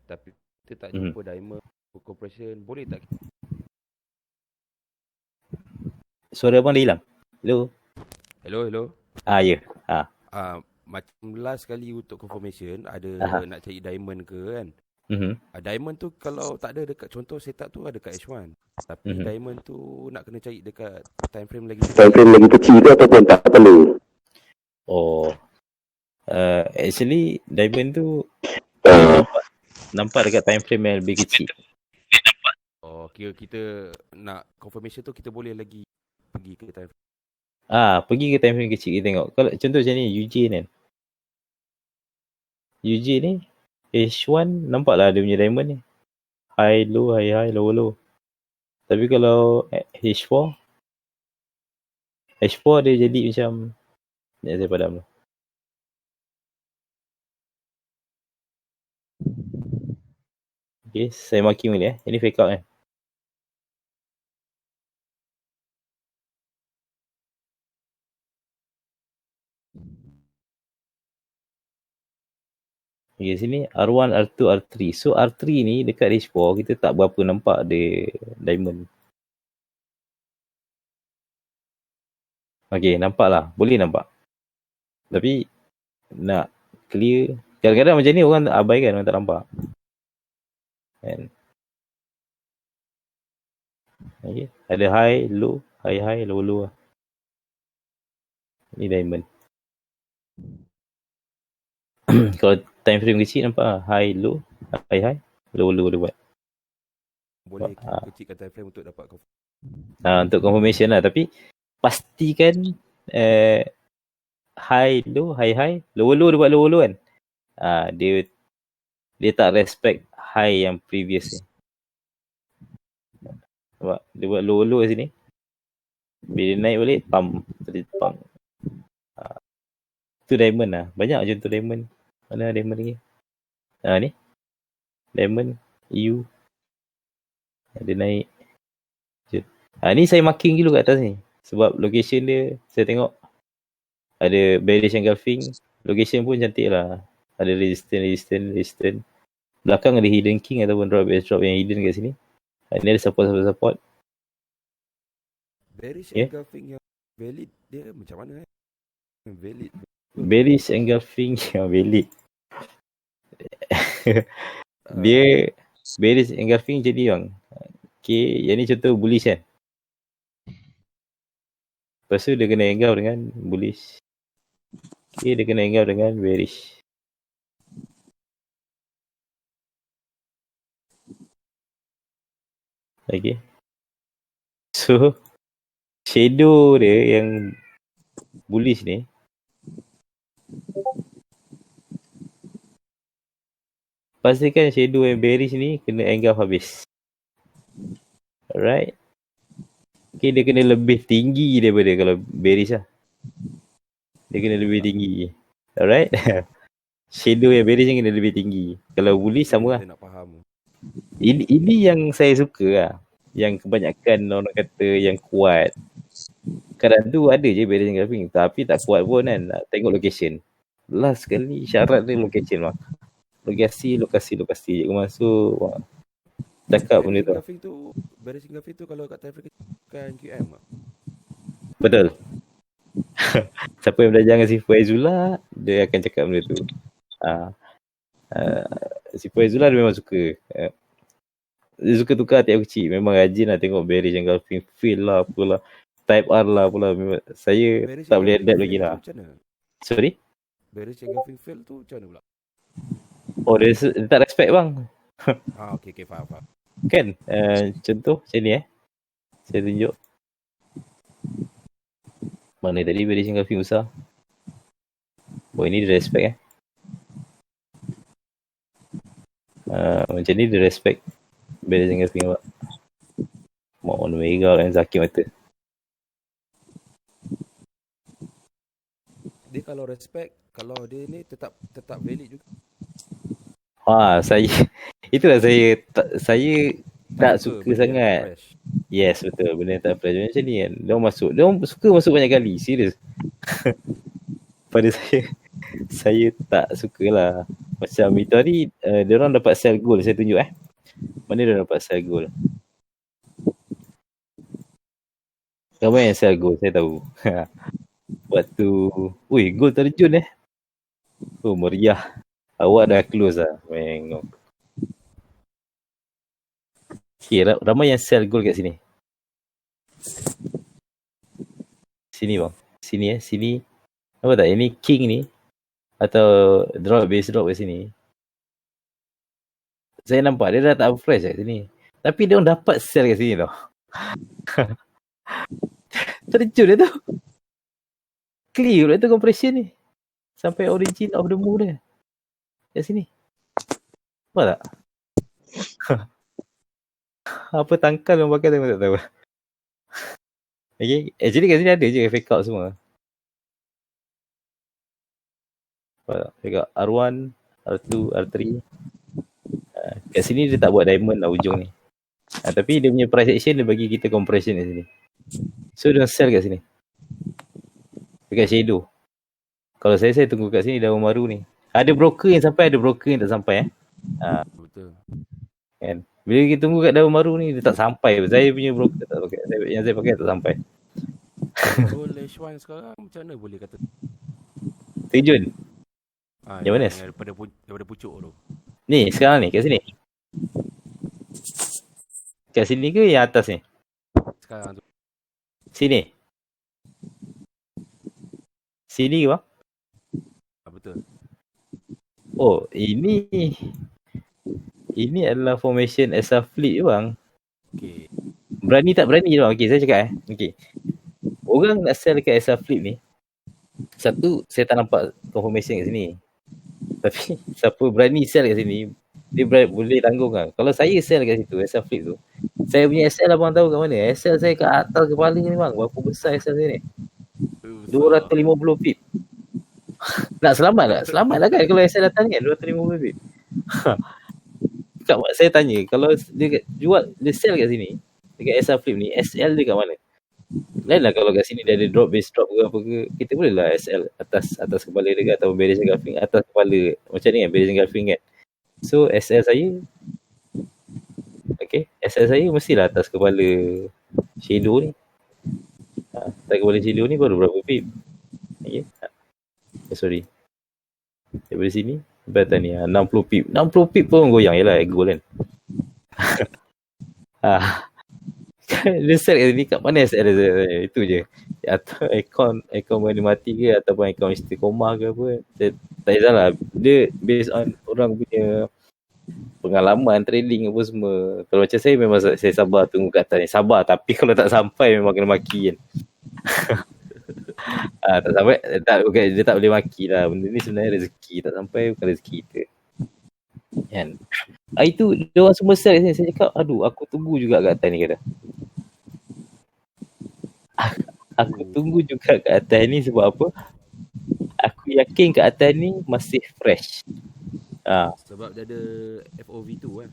C: tapi kita tak jumpa diamond compression, boleh tak?
A: Suara abang dah hilang.
C: Hello.
A: Ya.
C: Macam last kali untuk confirmation ada nak cari diamond ke kan. Diamond tu kalau tak ada dekat contoh setup tu ada kat H1. Tapi diamond tu nak kena cari dekat time frame lagi kecil ke ataupun tak perlu.
A: Actually diamond tu nampak dekat time frame yang lebih kecil.
C: Kira kita nak confirmation tu kita boleh lagi pergi ke time frame.
A: Pergi ke time frame kecil kita tengok. Kalau contoh macam ni UJ ni kan. UJ ni H1 nampaklah dia punya diamond ni. High, low, high, low, low. Tapi kalau H4 dia jadi macam ni saya padam. Okay, saya marking ni Ini fake out kan. Okay, sini R1, R2, R3. So R3 ni dekat H4 kita tak berapa nampak dia diamond. Okay, nampak lah. Boleh nampak. Tapi nak clear Kadang-kadang macam ni orang abaikan, orang tak nampak. Kan? Okay. Ada high, low, high, low lah. Ni diamond. Kalau time frame kecil nampak lah. High, low, low dia buat.
C: Boleh kecilkan time frame untuk dapat
A: untuk confirmation lah. Tapi pastikan high, low, low dia buat low kan. Dia tak respect high yang previous ni. Nampak? Dia buat low kat sini. Bila naik balik, pump. Tu diamond lah. Banyak je tu diamond. Mana diamond lagi? Ni. Diamond. EU. Dia naik. Ni saya marking dulu kat atas ni. Sebab location dia, saya tengok ada bearish engulfing. Location pun cantik lah. Ada resistance. Belakang ada hidden king ataupun drop yang hidden kat sini. Ni ada support.
C: bearish engulfing yang valid dia macam mana valid.
A: Bearish engulfing yang valid. Dia bearish engulfing jadi bang. Okay, yang ni contoh bullish kan. Lepas tu dia kena engulf dengan bullish. Okay, dia kena engulf dengan bearish. Okay. So, shadow dia yang bullish ni pastikan shadow yang bearish ni kena engulf habis. Alright. Okay, dia kena lebih tinggi daripada kalau bearish lah. Dia kena lebih tinggi. Alright. Shadow yang bearish kena lebih tinggi. Kalau bullish sama lah.
C: Nak faham.
A: Ini yang saya suka lah. Yang kebanyakan orang kata yang kuat. Kadang tu ada je bearish engulfing. Tapi tak kuat pun kan. Nak tengok location. Last sekali syarat dia location lah. Lokasi je kau masuk. Wah. Cakap benda tu.
C: Bearish engulfing tu kalau kat time frame kan QM lah.
A: Betul. Siapa yang belajar dengan si Faizullah, dia akan cakap benda tu. Si Faizullah dia memang suka. Dia suka tukar tiap kecil. Memang rajin lah tengok bearish engulfing fill lah apalah. Type R lah pula. Saya bearish tak boleh adapt lagi lah. Sorry?
C: Bearish engulfing fail tu macam mana pula?
A: Oh dia tak respect bang.
C: Okay, faham.
A: Kan contoh macam ni saya tunjuk. Mana tadi bearish engulfing besar. Oh ini dia respect macam ni dia respect bearish engulfing awak. Mau Omega kan sakit mata.
C: Dia kalau respect, kalau dia ni tetap valid juga.
A: Saya itulah saya tak suka sangat. Yes, betul. Benda tak fresh macam ni kan. Dia suka masuk banyak kali. Serius. Pada saya tak sukalah. Macam itu hari dia orang dapat sell gold. Saya tunjuk mana dia dapat sell gold. Ramai yang sell gold, saya tahu. Waktu gold terjun Oh meriah. Awak dah close lah. Mengok. Okay, ramai yang sell gold kat sini. Sini bang. Sini. Apa tak? Ini king ni. Atau base drop kat sini. Saya nampak dia dah tak fresh kat sini. Tapi dia orang dapat sell kat sini tau. Terjun dia tu. Clear dia tu compression ni. Sampai origin of the move dia. Kat sini. Apa tak? Apa tangkal yang pakai tak tahu. Okay. Actually kat sini ada je fake out semua. Apa tak? Fake out R1, R2, R3. Kat sini dia tak buat diamond lah ujung ni. Tapi dia punya price action dia bagi kita compression kat sini. So dia sell kat sini. Dekat shadow. Kalau saya tunggu kat sini daun baru ni. Ada broker yang sampai, ada broker yang tak sampai
C: Betul.
A: Kan? Bila kita tunggu kat daun baru ni dia tak sampai. Saya punya broker tak pakai. Yang saya pakai tak sampai.
C: Gold H1 sekarang macam mana boleh kata?
A: Terjun. Yang mana?
C: Yang daripada pucuk tu.
A: Ni sekarang ni kat sini. Kat sini ke yang atas ni?
C: Sekarang tu.
A: Sini. Sini ke bang?
C: Betul.
A: Oh, ini adalah formation as a fleet bang.
C: Okey.
A: Berani tak berani je bang. Okey, saya cakap Okey. Orang nak sell dekat as a fleet ni. Satu, saya tak nampak confirmation kat sini. Tapi siapa berani sell kat sini, dia boleh tanggung kan. Kalau saya sell kat situ, SL Flip tu, saya punya SL abang tahu kat mana? SL saya kat atas kepala ni bang. Berapa besar SL saya ni? 250 feet. Nak selamat tak? Selamat lah kan kalau SL datang kan 250 feet. Saya tanya, kalau dia jual, dia sell kat sini, dekat SL Flip ni, SL dia kat mana? Lain lah kalau kat sini dia ada drop, base drop ke apa ke, kita boleh lah SL atas kepala dia atau barrier engulfing atas kepala. Macam ni kan, barrier engulfing kan. So SL saya, okay, SL saya mestilah atas kepala shadow ni. Atas kepala shadow ni baru berapa pip. Okay. Sorry. Daripada sini sampai atas ni 60 pip. 60 pip pun goyang. Yelah ego kan. Dia set kat sini, kat mana SL dia? Itu je. Atau aircon mana mati ke, ataupun aircon istiqomah ke apa. Tak kisahlah. Dia based on orang punya pengalaman trading apa semua. Kalau macam saya memang saya sabar tunggu kat atas ni. Sabar, tapi kalau tak sampai memang kena maki kan. Tak sampai, dia tak boleh maki lah. Benda ni sebenarnya rezeki. Tak sampai bukan rezeki kita. Kan? Itu dia orang semua sell kat sini. Saya cakap, aduh aku tunggu juga kat atas ni kata. Aku tunggu juga kat atas ni sebab apa? Aku yakin kat atas ni masih fresh.
C: Sebab dia ada FOV2 kan?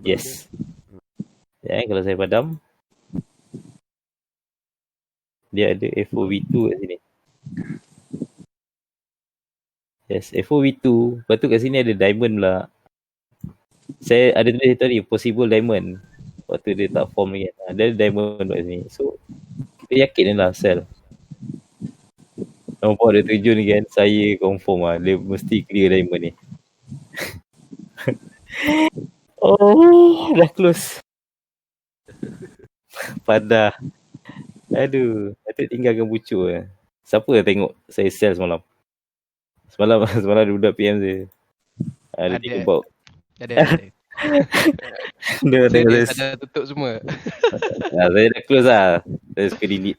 A: Yes. Ya, kalau saya padam, dia ada FOV2 kat sini. Yes, FOV2. Lepas tu kat sini ada diamond pula. Saya ada tulis tadi, possible diamond. Waktu dia tak form lagi. Ada diamond kat sini. So, kita yakin lah sell. Nampak dia terjun ni kan, saya confirm lah. Dia mesti clear diamond ni. Oh, dah close. Padah. Aduh, patut tinggalkan bucuk lah. Siapa yang tengok saya sell semalam? Semalam ada budak PM saya. Dia tengok bau.
E: Ada.
A: Dia tengok saya.
E: Ada tutup semua.
A: Saya dah close lah. Saya suka delete.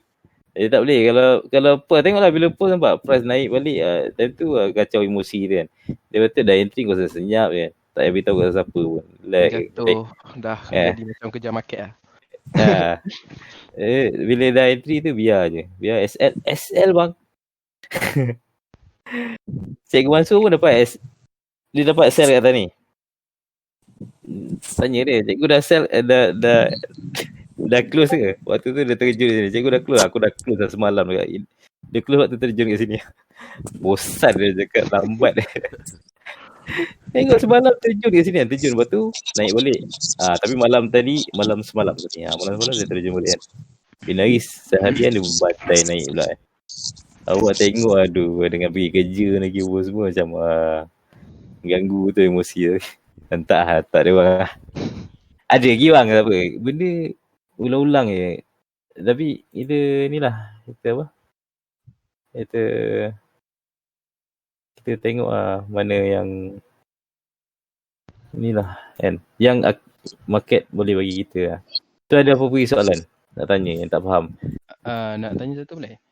A: Jadi tak boleh. Kalau apa, tengoklah bila post nampak price naik balik. Time tu kacau emosi dia kan. Dia kata dah entry kau senyap kan. Tak payah beritahu kat siapa pun.
E: Jatuh. Dah jadi macam kerja market lah.
A: Bila dah entry tu biar je. Biar SL bang. Cikgu Mansur pun dapat dia dapat sell kat atas ni. Tanya dia, cikgu dah sell, dah close ke? Waktu tu dia terjun di sini. Cikgu dah close, aku dah close dah semalam dekat. Dia close waktu terjun kat sini. Bosan dia cakap lambat. Tengok semalam terjun kat sini kan. Terjun lepas tu naik balik. Tapi malam semalam tadi. Malam semalam dia terjun balik kan. Dia nangis seharian dia berbatai naik pula kan. Awak tengok aduh dengan pergi kerja lagi apa semua macam ganggu tu emosi tu. Tak ada bang. Ada lagi bang tak apa. Benda ulang-ulang je. Tapi kita ni lah. Kita tengok lah mana yang inilah kan. Yang market boleh bagi kita lah. Tu ada apa lagi soalan? Nak tanya yang tak faham.
E: Nak tanya satu boleh?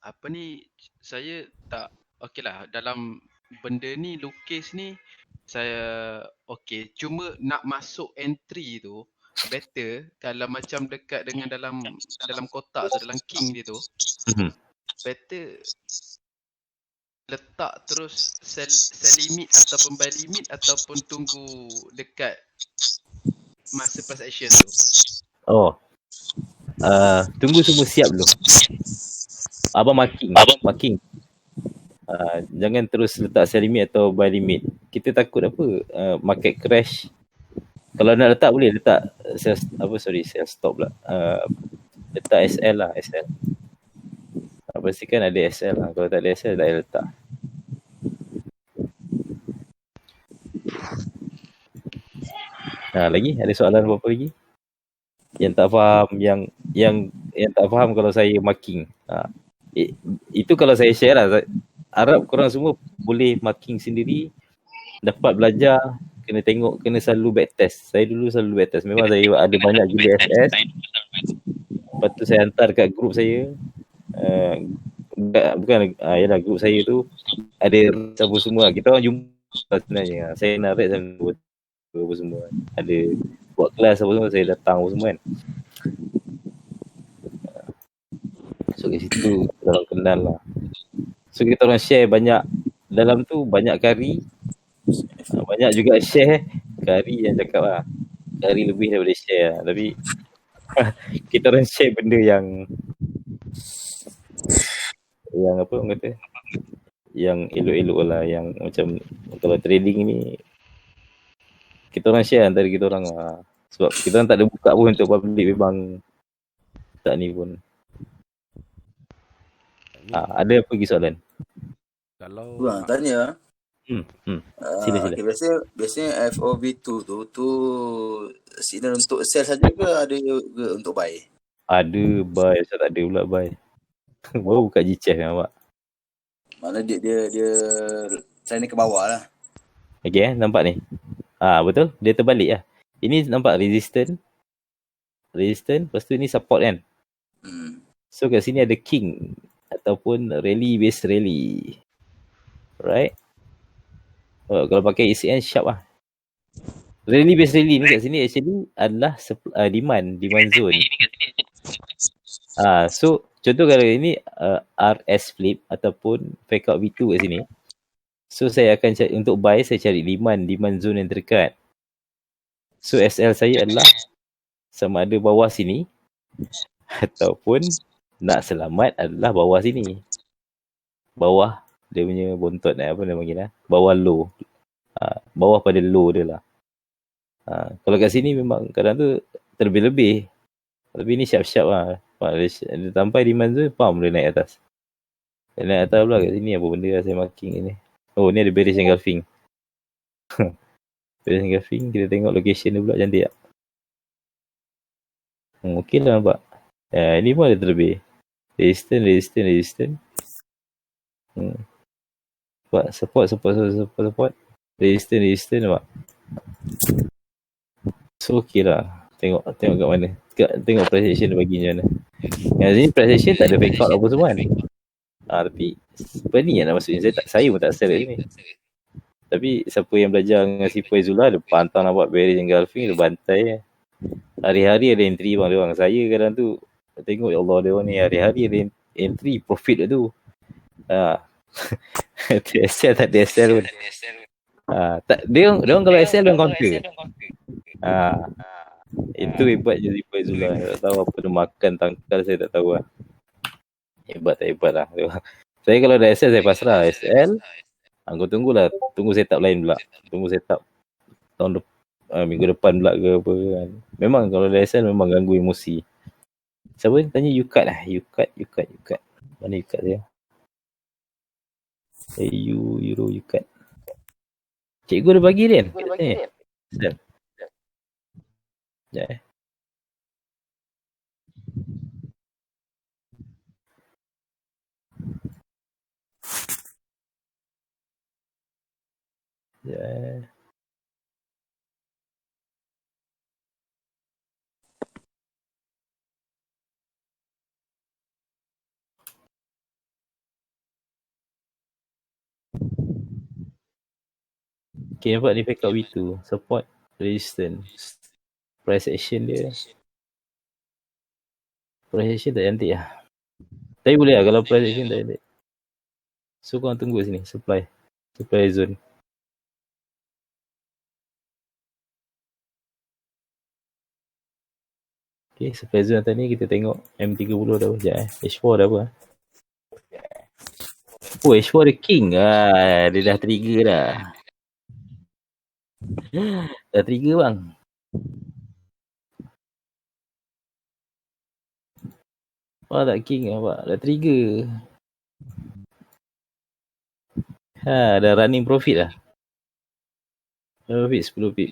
E: Apa ni, saya tak okey lah dalam benda ni, lukis ni saya okey, cuma nak masuk entry tu better kalau macam dekat dengan dalam kotak tu, dalam king dia tu, better letak terus sell limit ataupun buy limit ataupun tunggu dekat masa price action tu.
A: Tunggu semua siap dulu. Abang marking. Jangan terus letak sell limit atau buy limit. Kita takut apa? Market crash. Kalau nak letak boleh letak sell stop lah. Letak SL lah, SL. pastikan ada SL lah. Kalau tak ada SL, tak payah letak. Lagi ada soalan apa lagi? Yang tak faham, yang tak faham kalau saya marking. Itu kalau saya share lah. Harap korang semua boleh marking sendiri, dapat belajar, kena tengok, kena selalu backtest. Saya dulu selalu backtest. Memang saya ada banyak gila SS. Lepas tu saya hantar kat grup saya. Yalah, grup saya tu ada siapa semua. Kita orang jumpa sebenarnya. Saya narrate apa semua. Ada buat kelas apa semua, saya datang apa semua kan. So kat situ kita orang kenal lah. So kita orang share banyak. Dalam tu banyak kari. Banyak juga share. Kari yang cakap lah. Kari lebih daripada share lah. Tapi kita orang share benda yang apa orang kata, yang elok-elok lah. Yang macam kalau trading ni kita orang share antara kita orang lah. Sebab kita orang tak ada buka pun untuk public, memang tak ni pun. Ada apa lagi soalan?
C: Kalau
J: tanya.
A: Sila.
J: Okay, biasanya FOB2 tu signal untuk sell saja ke ada ke untuk buy?
A: Ada buy, saya tak ada pula buy. Baru buka GCF nampak.
J: Mana dia trend ke bawah lah.
A: Okay, nampak ni. Betul, dia terbalik lah. Ini nampak resistant, lepas tu ni support kan. So kat sini ada king ataupun rally based rally, right? Kalau pakai ECN sharp lah. Rally based rally ni kat sini actually adalah demand zone. So contoh kalau ini RS flip ataupun fake out V2 kat sini. So saya akan cari, untuk buy saya cari demand zone yang terdekat. So SL saya adalah sama ada bawah sini ataupun nak selamat adalah bawah sini. Bawah dia punya bontot apa nama panggil bawah low. Bawah pada low dia lah. Kalau kat sini memang kadang tu terlebih-lebih. Tapi ni siap-siap lah. Dia sampai demand zone, pam dia naik atas. Dia naik atas pula kat sini apa benda lah saya marking ni. Oh ni ada bearish engulfing. Bearish engulfing, kita tengok location dia pula cantik tak? Okey lah nampak. Ini pun ada terlebih. Resistance. Support. Resistance nampak. So okey lah. Tengok kat mana. Tengok price action dia bagi macam mana. Yang sini price action tak ada fake out apa semua kan. Tapi apa ni yang nak maksudnya, saya pun tak sell kat sini. Tapi siapa yang belajar dengan si Faizullah, dia pantang nampak bearish engulfing, dia bantai. Hari-hari ada entry bang dia orang. Saya kadang tu tengok ya Allah dia orang ni hari-hari ada entry profit tu. SL tak ada SL pun. Dia orang kalau SL dia counter. Itu hebat je si Faizullah. Tak tahu apa dia makan tangkal, saya tak tahu lah. Hebat tak hebat lah. Saya kalau ada SL saya pasrah. SL kau tunggulah. Tunggu setup lain pula. Tunggu setup tahun minggu depan pula ke apa kan. Memang kalau ada SL memang ganggu emosi. Siapa ni tanya Yukat lah. Yukat. Mana Yukat saya? Euro Yukat. Cikgu dah bagi dia. SL. Ya. Okay, nampak ni fake out V2. Support, resistance. Price action dia. Price action tak cantik lah. Tapi boleh lah kalau price action tak cantik. So korang tunggu sini. Supply zone. Okay, supply zone atas ni kita tengok M30 dah apa. Sekejap H4 dah apa. Oh, H4 ada king. Dia dah trigger dah. Dah trigger bang. Tak king apa. Dah trigger. Dah running profit lah. Profit 10 pip.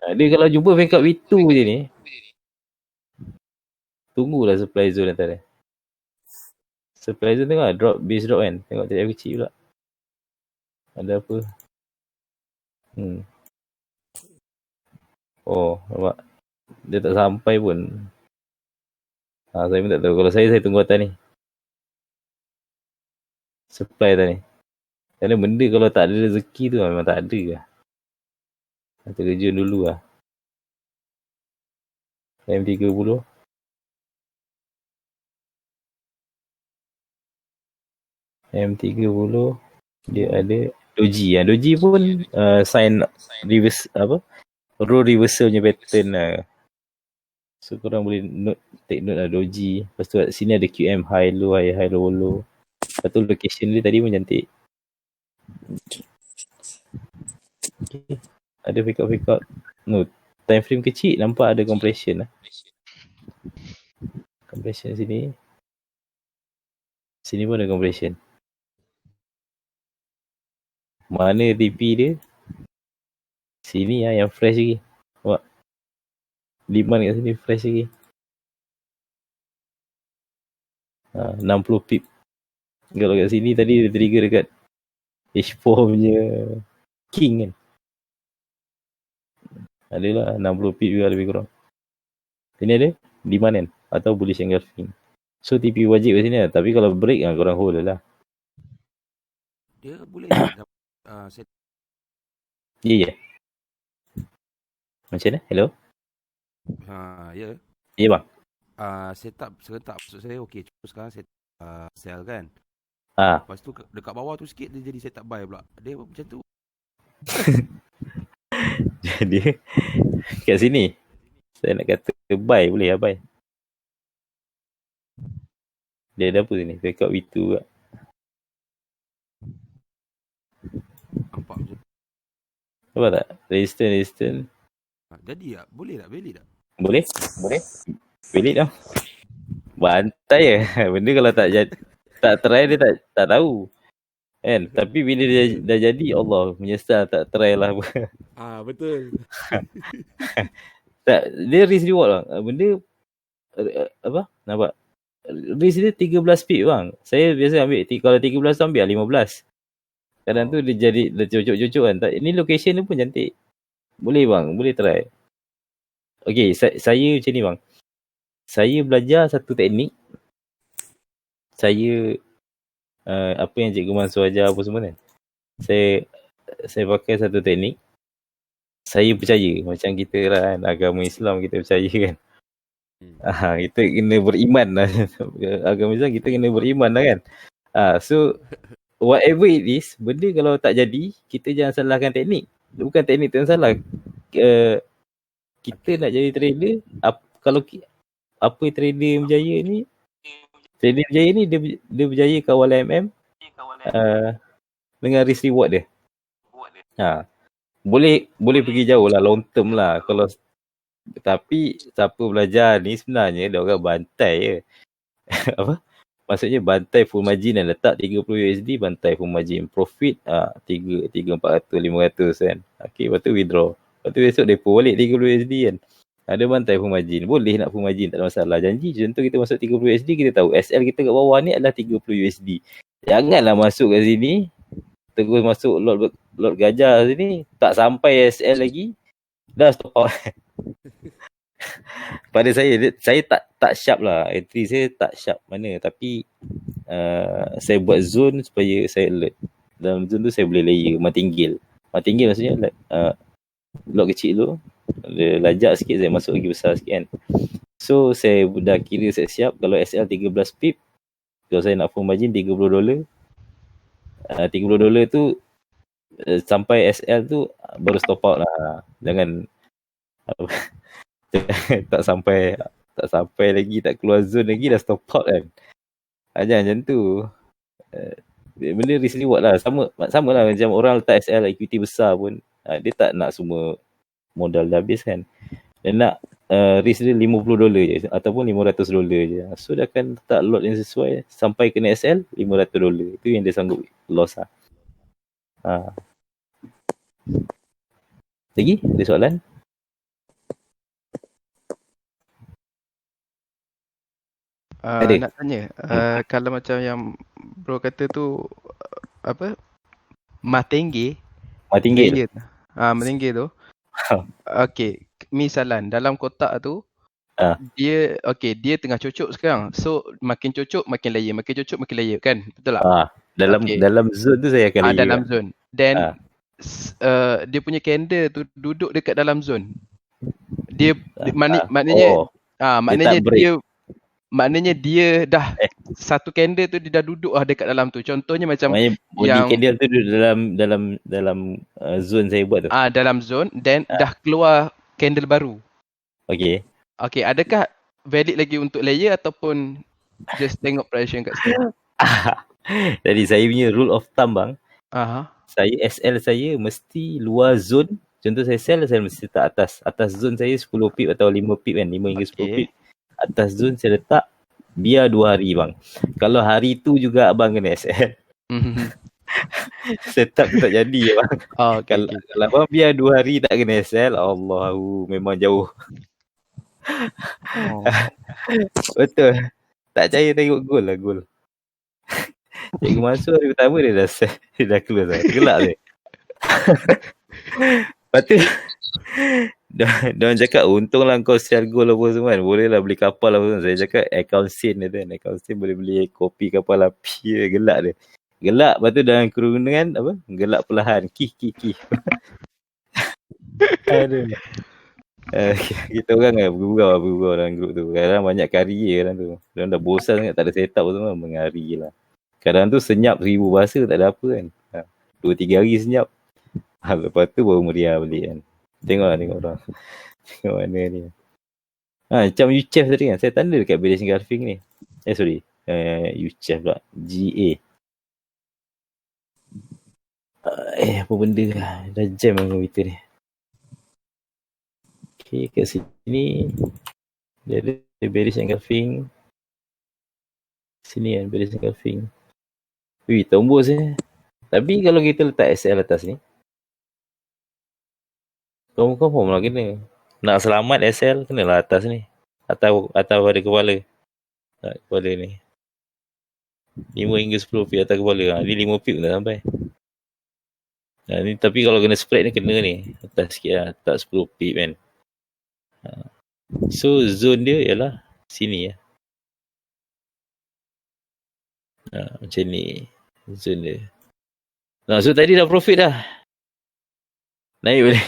A: Dia kalau jumpa fake up V2 je ni, tunggulah supply zone antara. Supply zone tengok lah, drop, base drop kan. Tengok TF kecil pula. Ada apa? Oh, nampak. Dia tak sampai pun. Saya pun tak tahu. Kalau saya tunggu atas ni. Supply atas ni. Kerana benda kalau tak ada rezeki tu memang tak ada lah. Terjun dulu lah. M30. M30 dia ada doji lah. Doji pun sign reverse apa? Row reversal punya pattern lah. So korang boleh take note lah doji. Lepas tu kat sini ada QM high low, high low low. Lepas tu location dia tadi pun cantik. Okay. Ada fake out. No, time frame kecil nampak ada compression lah. Compression sini. Sini pun ada compression. Mana TP dia? Sini lah yang fresh lagi. Nampak? Demand kat sini fresh lagi. 60 pip. Kalau kat sini tadi dia trigger dekat H4 punya king kan. Adalah 60 pip juga lebih kurang. Sini ada demand kan. Atau bullish engulfing. So TP wajib kat sini lah. Tapi kalau break lah korang hold lah.
C: Dia boleh set.
A: Ya. Macam mana? Hello?
C: Ya.
A: Ya bang.
C: Setup serentak maksud saya okey. Cuma sekarang set sell kan. Lepas tu dekat bawah tu sikit dia jadi setup buy pula. Dia macam tu.
A: Jadi kat sini saya nak kata buy boleh lah buy. Dia ada apa sini? Fake out V2 kat.
C: Nampak macam
A: Nampak tak? Resistance.
C: Jadi tak? Boleh tak? Valid tak?
A: Boleh. Valid tau. Bantai je. Benda kalau tak try dia tak tahu. Kan? Tapi bila dia dah jadi, Allah menyesal tak try lah.
C: Betul.
A: Tak, dia risk reward bang. Benda apa? Nampak? Risk dia 13 pip bang. Saya biasa ambil, kalau 13 tu ambil 15. Kadang tu dia jadi cocok-cocok kan. Ini location dia pun cantik. Boleh bang, boleh try. Okay, saya macam ni bang. Saya belajar satu teknik. Saya apa yang Cikgu Mansur ajar apa semua kan. Saya pakai satu teknik. Saya percaya macam kita lah kan, agama Islam kita percaya kan. Kita kena beriman lah. Agama Islam kita kena beriman lah kan. So whatever it is, benda kalau tak jadi, kita jangan salahkan teknik. Bukan teknik tu yang salah. Kita nak jadi trader, kalau apa trader berjaya ni, dia berjaya kawal MM dengan risk reward dia. Boleh pergi jauh lah, long term lah. Tapi siapa belajar ni sebenarnya dia orang bantai je. Apa? Maksudnya bantai full margin dan letak 30 USD, bantai full margin profit 3, 400, 500 kan. Okay, lepas tu withdraw. Lepas tu besok depo balik 30 USD kan. Ada bantai full margin. Boleh nak full margin, tak ada masalah. Janji contoh kita masuk 30 USD, kita tahu SL kita kat bawah ni adalah 30 USD. Janganlah masuk kat sini, terus masuk lot gajah sini, tak sampai SL lagi, dah stop out. Pada saya tak sharp lah. Entry saya tak sharp mana. Tapi saya buat zone supaya saya alert. Dalam zone tu saya boleh layer martingale. Martingale maksudnya lot kecil tu, lajak sikit saya masuk lagi besar sikit kan. So saya dah kira siap. Kalau SL 13 pip, kalau saya nak full margin $30, $30 tu sampai SL tu baru stop out lah. Jangan tak sampai lagi, tak keluar zone lagi dah stop out kan. Jangan macam tu. Benda risk reward lah. Sama lah macam orang letak SL equity besar pun, dia tak nak semua modal dah habis kan. Dia nak risk dia $50 je ataupun $500 je. So dia akan letak lot yang sesuai sampai kena SL $500. Itu yang dia sanggup loss lah. Lagi ada soalan? Ada?
E: Nak tanya, kalau macam yang bro kata tu apa? Matinggi
A: Matinggi.
E: Matinggi tu. Okey, misalan dalam kotak tu dia tengah cocok sekarang. So makin cocok makin layer, makin cocok makin layer kan? Betul tak?
A: Dalam zone tu saya akan layer.
E: Dalam zone. Then dia punya candle tu duduk dekat dalam zone. Dia maknanya dia dah satu candle tu dia dah duduk dekat dalam tu. Contohnya macam
A: body candle tu duduk dalam zone saya buat tu.
E: Dalam zone, then dah keluar candle baru.
A: Okey,
E: adakah valid lagi untuk layer ataupun just tengok pressure kat situ?
A: Jadi saya punya rule of thumb bang. Saya SL saya mesti luar zone. Contoh saya sell mesti letak atas zone saya 10 pip atau 5 pip kan, 5 hingga 10 pip. Atas zone saya letak biar 2 hari bang. Kalau hari tu juga abang kena SL. Setup tak jadi bang. Kalau abang biar 2 hari tak kena SL, Allahu memang jauh. Betul. Tak percaya tengok gol lah, gol. Cikgu masuk hari pertama dia dah close lah. Gelak dia. Lepas tu Diorang cakap untunglah kau share goal apa semua kan. Boleh lah beli kapal apa semua. Saya cakap account scene dia tu kan. Account scene boleh beli kopi kapal api dia. Gelak dia. Gelak lepas tu dalam kerungan apa? Gelak perlahan. Kih. Aduh. Kita orang kan bergurau dalam grup tu. Kadang banyak kari kadang tu. Diorang dah bosan sangat tak ada setup semua. Mengari lah. Kadang tu senyap 1000 bahasa tak ada apa kan. 2-3 hari senyap. Lepas tu baru meriah balik kan. Tengok orang. Tengok mana ni. Macam UChef tadi kan. Saya tanda dekat Basic Graphic ni. UChef pula. GA. Apa benda lah. Dah jam dengan komputer ni. Okay, kat sini. Dia ada Basic Graphic. Sini kan Basic Graphic. Tombos Tapi kalau kita letak SL atas ni. Confirm lah kena. Nak selamat SL kenalah atas ni. Atau pada kepala. Kepala ni. 5 hingga 10 pip atas kepala. Ni 5 pip pun dah sampai. Ni, tapi kalau kena spread ni kena ni. Atas sikit lah. Tak 10 pip kan. So zone dia ialah sini lah. Macam ni. Zone dia. So tadi dah profit dah. Naik boleh.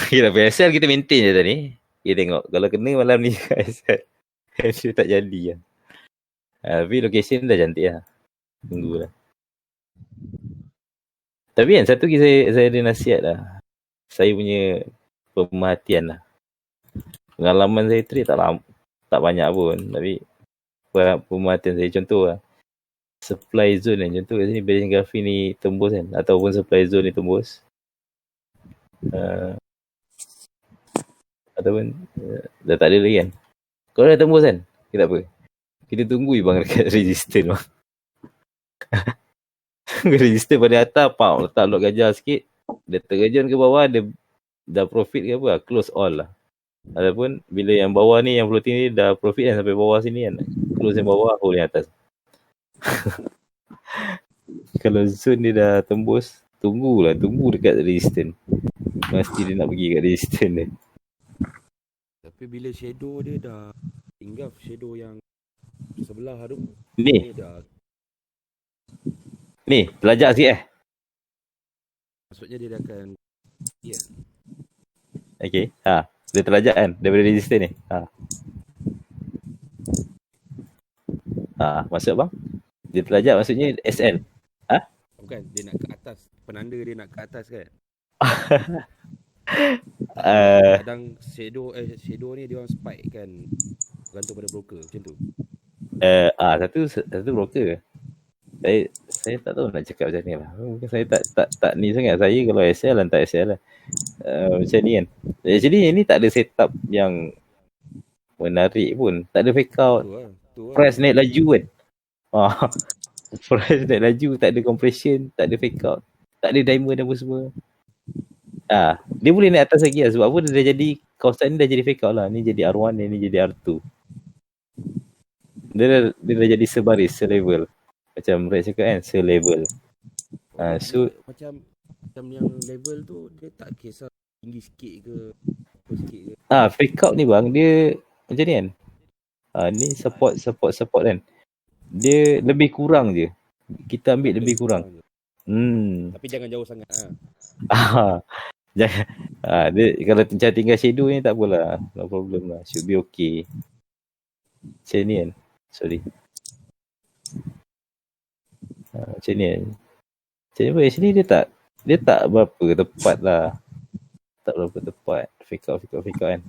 A: Kita PSL kita maintain je tadi. Kita tengok kalau kena malam ni PSL. PSL tak jadi lah. Tapi location dah cantik lah. Tunggu lah. Tapi kan satu lagi saya ada nasihat lah. Saya punya pemerhatian lah. Pengalaman saya trade tak banyak pun. Tapi pemerhatian saya contoh lah. Supply zone kan. Contoh kat sini Basic Graphic ni tembus kan. Ataupun supply zone ni tembus. Ataupun dah tak ada lagi kan. Kalau dah tembus kan, kita apa? Kita tunggu bang dekat resistance bang. Resistance pada atas, letak lot gajah sikit. Dia terjun ke bawah, dia dah profit ke apa, close all lah. Ataupun bila yang bawah ni, yang floating ni dah profit kan sampai bawah sini kan. Close yang bawah, hold yang atas. Kalau zone dia dah tembus, tunggu dekat resistance. Mesti dia nak pergi kat resistance dia.
C: Tapi bila shadow dia dah tinggal shadow yang sebelah tu.
A: Ni, telajak sikit
C: Maksudnya dia dah akan
A: Okay, dia telajak kan daripada resistance ni. Maksud bang? Dia telajak maksudnya SL.
C: Bukan, dia nak ke atas. Penanda dia nak ke atas kan. Kadang shadow ni dia orang spike kan. Bergantung pada broker macam tu.
A: Satu broker. Saya Saya tak tahu nak cakap macam ni lah. Mungkin saya tak ni sangat. Saya kalau SL hantar SL lah. Macam ni kan. Jadi ini tak ada setup yang menarik pun. Tak ada fake out. Price naik laju kan. Price naik laju, tak ada compression, tak ada fake out, tak ada diamond apa semua. Dia boleh naik atas lagi lah. Sebab apa dia dah jadi, kawasan ni dah jadi fake out lah. Ni jadi R1, ni jadi R2. Dia dah jadi sebaris, selevel. Macam Red cakap kan, selevel. So
C: macam yang level tu dia tak kisah tinggi sikit ke apa sikit ke.
A: Fake out ni bang, dia macam ni kan. Ni support kan. Dia lebih kurang je. Kita ambil lebih kurang.
C: Tapi jangan jauh sangat
A: Jangan. Dia kalau macam tinggal shadow ni tak apalah. No problem lah. Should be okay. Macam ni kan. Sorry. Macam ni kan. Macam ni pun actually dia tak berapa tepat lah. Tak berapa tepat. Fake out kan.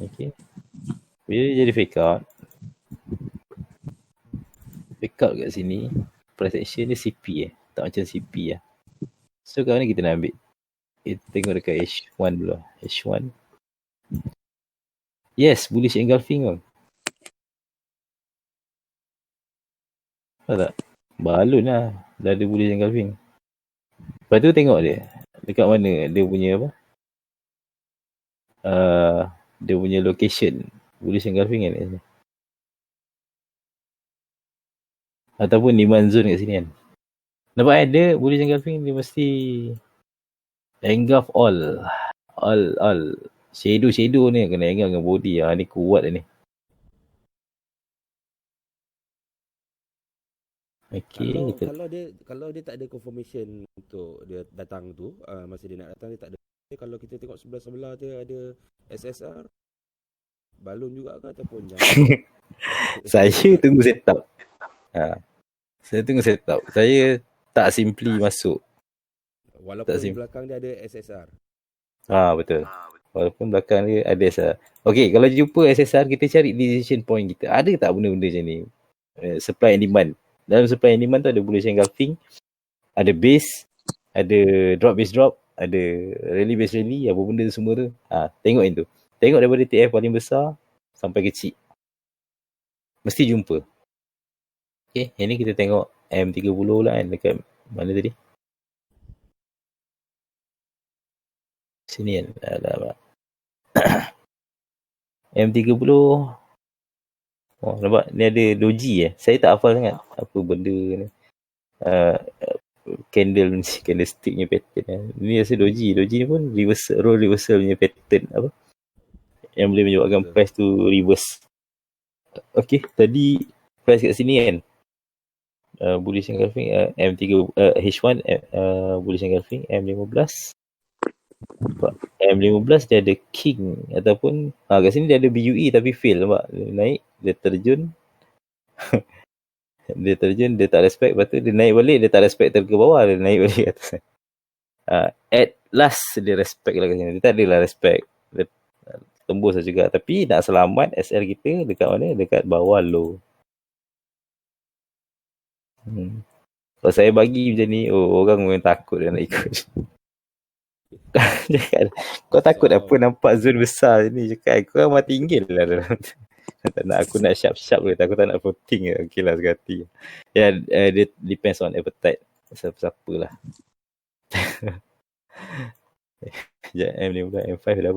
A: Okay. Bila dia jadi fake out. Fake out kat sini. Price action dia CP tak macam CP lah. So kat mana kita nak ambil? Kita tengok dekat H1 dulu. H1. Yes, bullish engulfing bang. Tahu tak? Balon lah. Dah ada bullish engulfing. Lepas tu tengok dia. Dekat mana dia punya apa? Dia punya location. Bullish engulfing kan. Ataupun demand zone kat sini kan. Nampak kan dia bullish engulfing dia mesti engulf all. Shadow ni kena engulf dengan body. Ni kuat ni. Okay,
C: kalau dia tak ada confirmation untuk dia datang tu, masa dia nak datang dia tak ada. Kalau kita tengok sebelah-sebelah dia ada SSR, balon juga ke ataupun jangan.
A: Saya tunggu setup. Saya tunggu setup. Saya tak simply masuk.
C: Walaupun di belakang dia ada SSR.
A: Betul. Walaupun belakang dia ada SSR. Okay, kalau jumpa SSR, kita cari decision point kita. Ada tak benda-benda macam ni? Supply and demand. Dalam supply and demand tu ada bullish engulfing, ada base, ada drop base drop, ada rally base rally, apa benda tu semua tu. Tengok yang tu. Tengok daripada TF paling besar sampai kecil. Mesti jumpa. Okay, yang ni kita tengok M30 lah kan, dekat mana tadi? Sini kan. M30. Nampak ni ada doji Saya tak hafal sangat apa benda ni. Candlestick punya pattern. Ni rasa doji. Doji ni pun roll reversal punya pattern apa? Yang boleh menyebabkan price tu reverse. Okay, tadi price kat sini kan. Bullish engulfing M3 H1 bullish engulfing M15. M15 dia ada king ataupun kat sini dia ada BUE tapi fail nampak. Dia naik, dia terjun. Dia tak respect, lepas tu dia naik balik, dia tak respect ke bawah, dia naik balik ke atas. At last dia respect lah kat sini. Dia tak adalah respect. Dia tembus lah juga. Tapi nak selamat SL kita dekat mana? Dekat bawah low. Kalau saya bagi macam ni, orang memang takut dia nak ikut. Kau takut apa nampak zone besar ni? Cakap kau orang mati inggil lah dalam tu. Tak nak aku nak sharp ke, aku tak nak floating ke. Okay lah sekali. Dia depends on appetite siapa-siapa lah. M15, M5 dah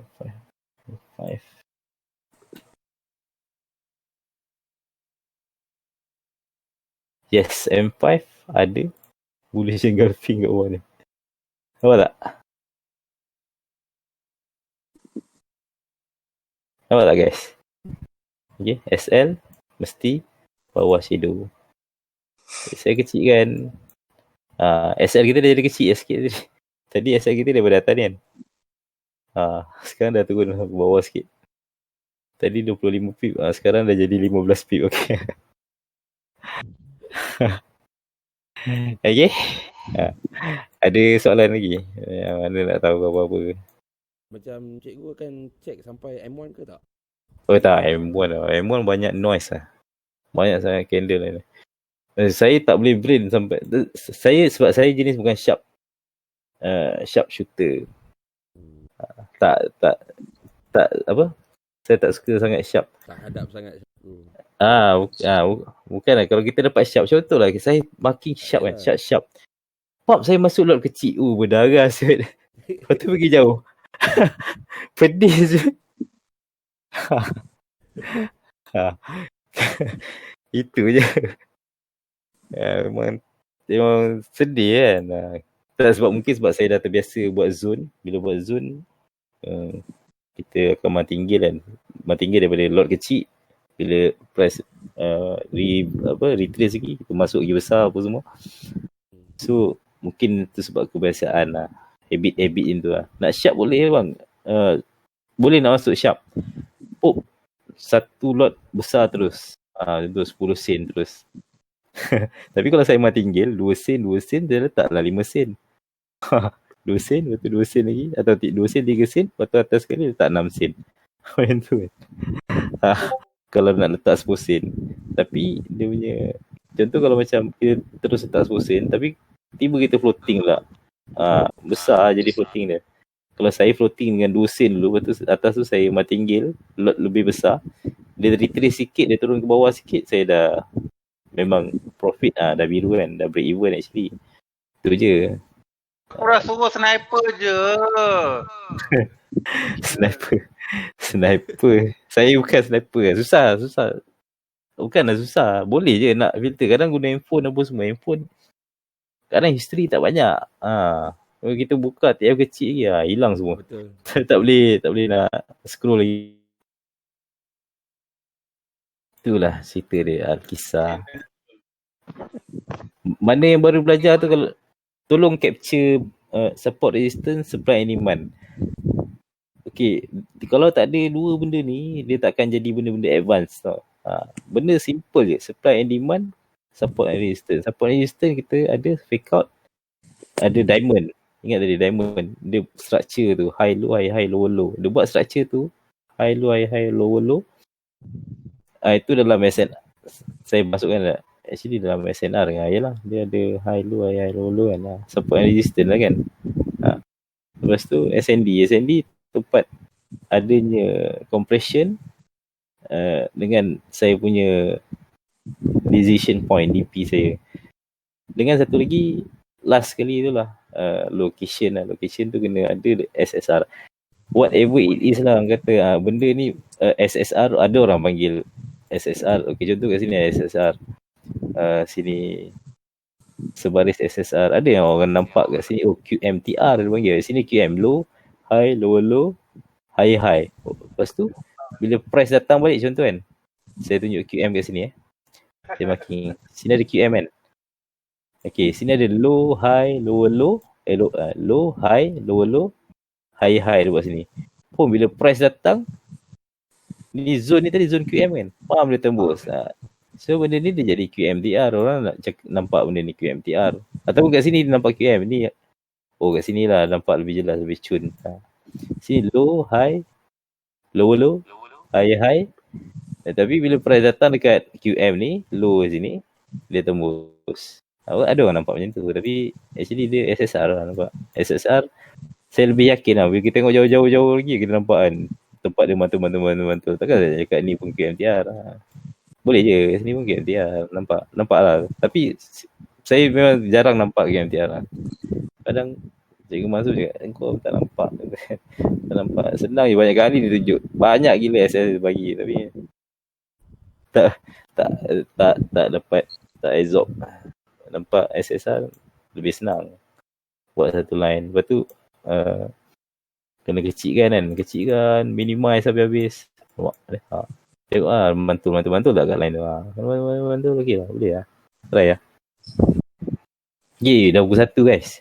A: apa? M5. Yes, M5 ada bullish engulfing kat bawah ni. Nampak tak? Nampak tak guys? Okay, SL mesti bawah shadow. SL kecil kan. SL kita dah jadi kecil sikit tadi. Tadi SL kita daripada atas ni kan. Sekarang dah turun ke bawah sikit. Tadi 25 pip. Sekarang dah jadi 15 pip. Okay. Okay. Ada soalan lagi? Yang mana nak tahu apa-apa?
C: Macam cikgu akan check sampai M1 ke tak?
A: Oh tak, M1 lah. M1 banyak noise lah. Banyak sangat candle lah. Saya tak boleh brain sampai. Sebab saya jenis bukan sharp shooter. Tak apa? Saya tak suka sangat sharp.
C: Tak hadap sangat.
A: Bukanlah. Kalau kita dapat sharp, contoh lah. Saya marking sharp kan. Sharp. Pop saya masuk lot kecil. Berdarah siut. Lepas tu pergi jauh. Pedih siut. Itu je. Memang sedih kan. Mungkin sebab saya dah terbiasa buat zone. Bila buat zone, kita akan martingale kan. Martingale daripada lot kecil. Bila press retrace lagi, kita masuk lagi besar apa semua. So mungkin itu sebab kebiasaan lah. Habit macam tu lah. Nak sharp boleh bang. Boleh nak masuk sharp. Satu lot besar terus. Itu 10 sen terus. Tapi kalau saya martingale 2 sen dia letaklah 5 sen. 2 sen, lepas tu 2 sen lagi. Atau 2 sen, 3 sen. Lepas tu atas sekali letak 6 sen. Macam tu kan. Kalau nak letak 10 sen. Tapi dia punya, contoh kalau macam kita terus letak 10 sen. Tapi tiba kita floating lah. Besar jadi floating dia. Kalau saya floating dengan 2 sen dulu, lepas tu atas tu saya martingale lot lebih besar. Dia retrace sikit, dia turun ke bawah sikit, saya dah memang profit dah biru kan, dah break even actually. Itu je.
K: Orang suruh sniper je.
A: Sniper. Saya bukan sniper. Susah. Bukanlah susah. Boleh je nak filter. Kadang guna handphone apa semua. Handphone kadang history tak banyak. Kalau kita buka tab kecil lagi, hilang semua.
C: Betul.
A: tak boleh nak scroll lagi. Itulah cerita dia, kisah. Mana yang baru belajar tu, kalau tolong capture support resistance, supply and demand. Okay, kalau tak ada dua benda ni, dia takkan jadi benda-benda advance tau. Benda simple je, supply and demand, support and resistance. Support and resistance kita ada fake out, ada diamond. Ingat tadi diamond, dia structure tu high low, high low low. Dia buat structure tu high low, low low. Itu dalam SNR. Saya masukkan actually dalam SNR kan. Yalah, dia ada high low, low kan. Support and resistance lah kan. Lepas tu SND tempat adanya compression dengan saya punya decision point DP saya. Dengan satu lagi last kali tu lah, location lah. Location tu kena ada SSR. Whatever it is lah orang kata. Benda ni SSR, ada orang panggil SSR. Okay, contoh kat sini SSR. Sini sebaris SSR. Ada yang orang nampak kat sini, QMTR dia panggil. Sini QM low, high, low, high. Lepas tu bila price datang balik contoh kan, saya tunjuk QM kat sini saya marking. Sini ada QM kan. Okay, sini ada low, high, low, low, high, low, high dia buat sini. Bila price datang, ni zone ni tadi zone QM kan, faham dia tembus. So benda ni dia jadi QMTR. Orang nak nampak benda ni QMTR. Ataupun kat sini dia nampak QM ni. Kat sini lah nampak lebih jelas, lebih cun. Sini low, high, low, high. Tapi bila price datang dekat QM ni, low sini, dia tembus. Ada orang nampak macam tu. Tapi actually dia SSR lah nampak. SSR saya lebih yakin lah. Bila kita tengok jauh-jauh lagi, kita nampak kan tempat dia mantul. Takkan saya cakap ni pun QMTR lah. Boleh je, kat sini pun QMTR. Nampak lah. Tapi saya memang jarang nampak QMTR lah. Kadang cikgu masuk cakap, kau tak nampak. Tak nampak. Senang je, banyak kali dia tunjuk. Banyak gila SSR bagi. Tapi tak dapat, tak absorb. Nampak SSR lebih senang buat satu line. Lepas tu kena kecilkan, minimize habis-habis. Tengok lah, mantul tak kat line tu. Mantul okey lah, boleh lah. Try lah. Okay, dah pukul 1 guys.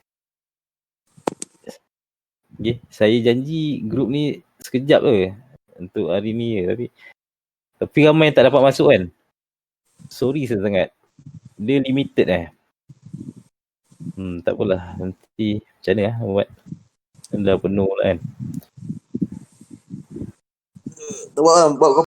A: Okay, saya janji group ni sekejap je untuk hari ni je. Tapi ramai yang tak dapat masuk kan. Sorry sangat. Dia limited tak apalah. Nanti macam mana buat. Dah penuh lah kan.
J: buat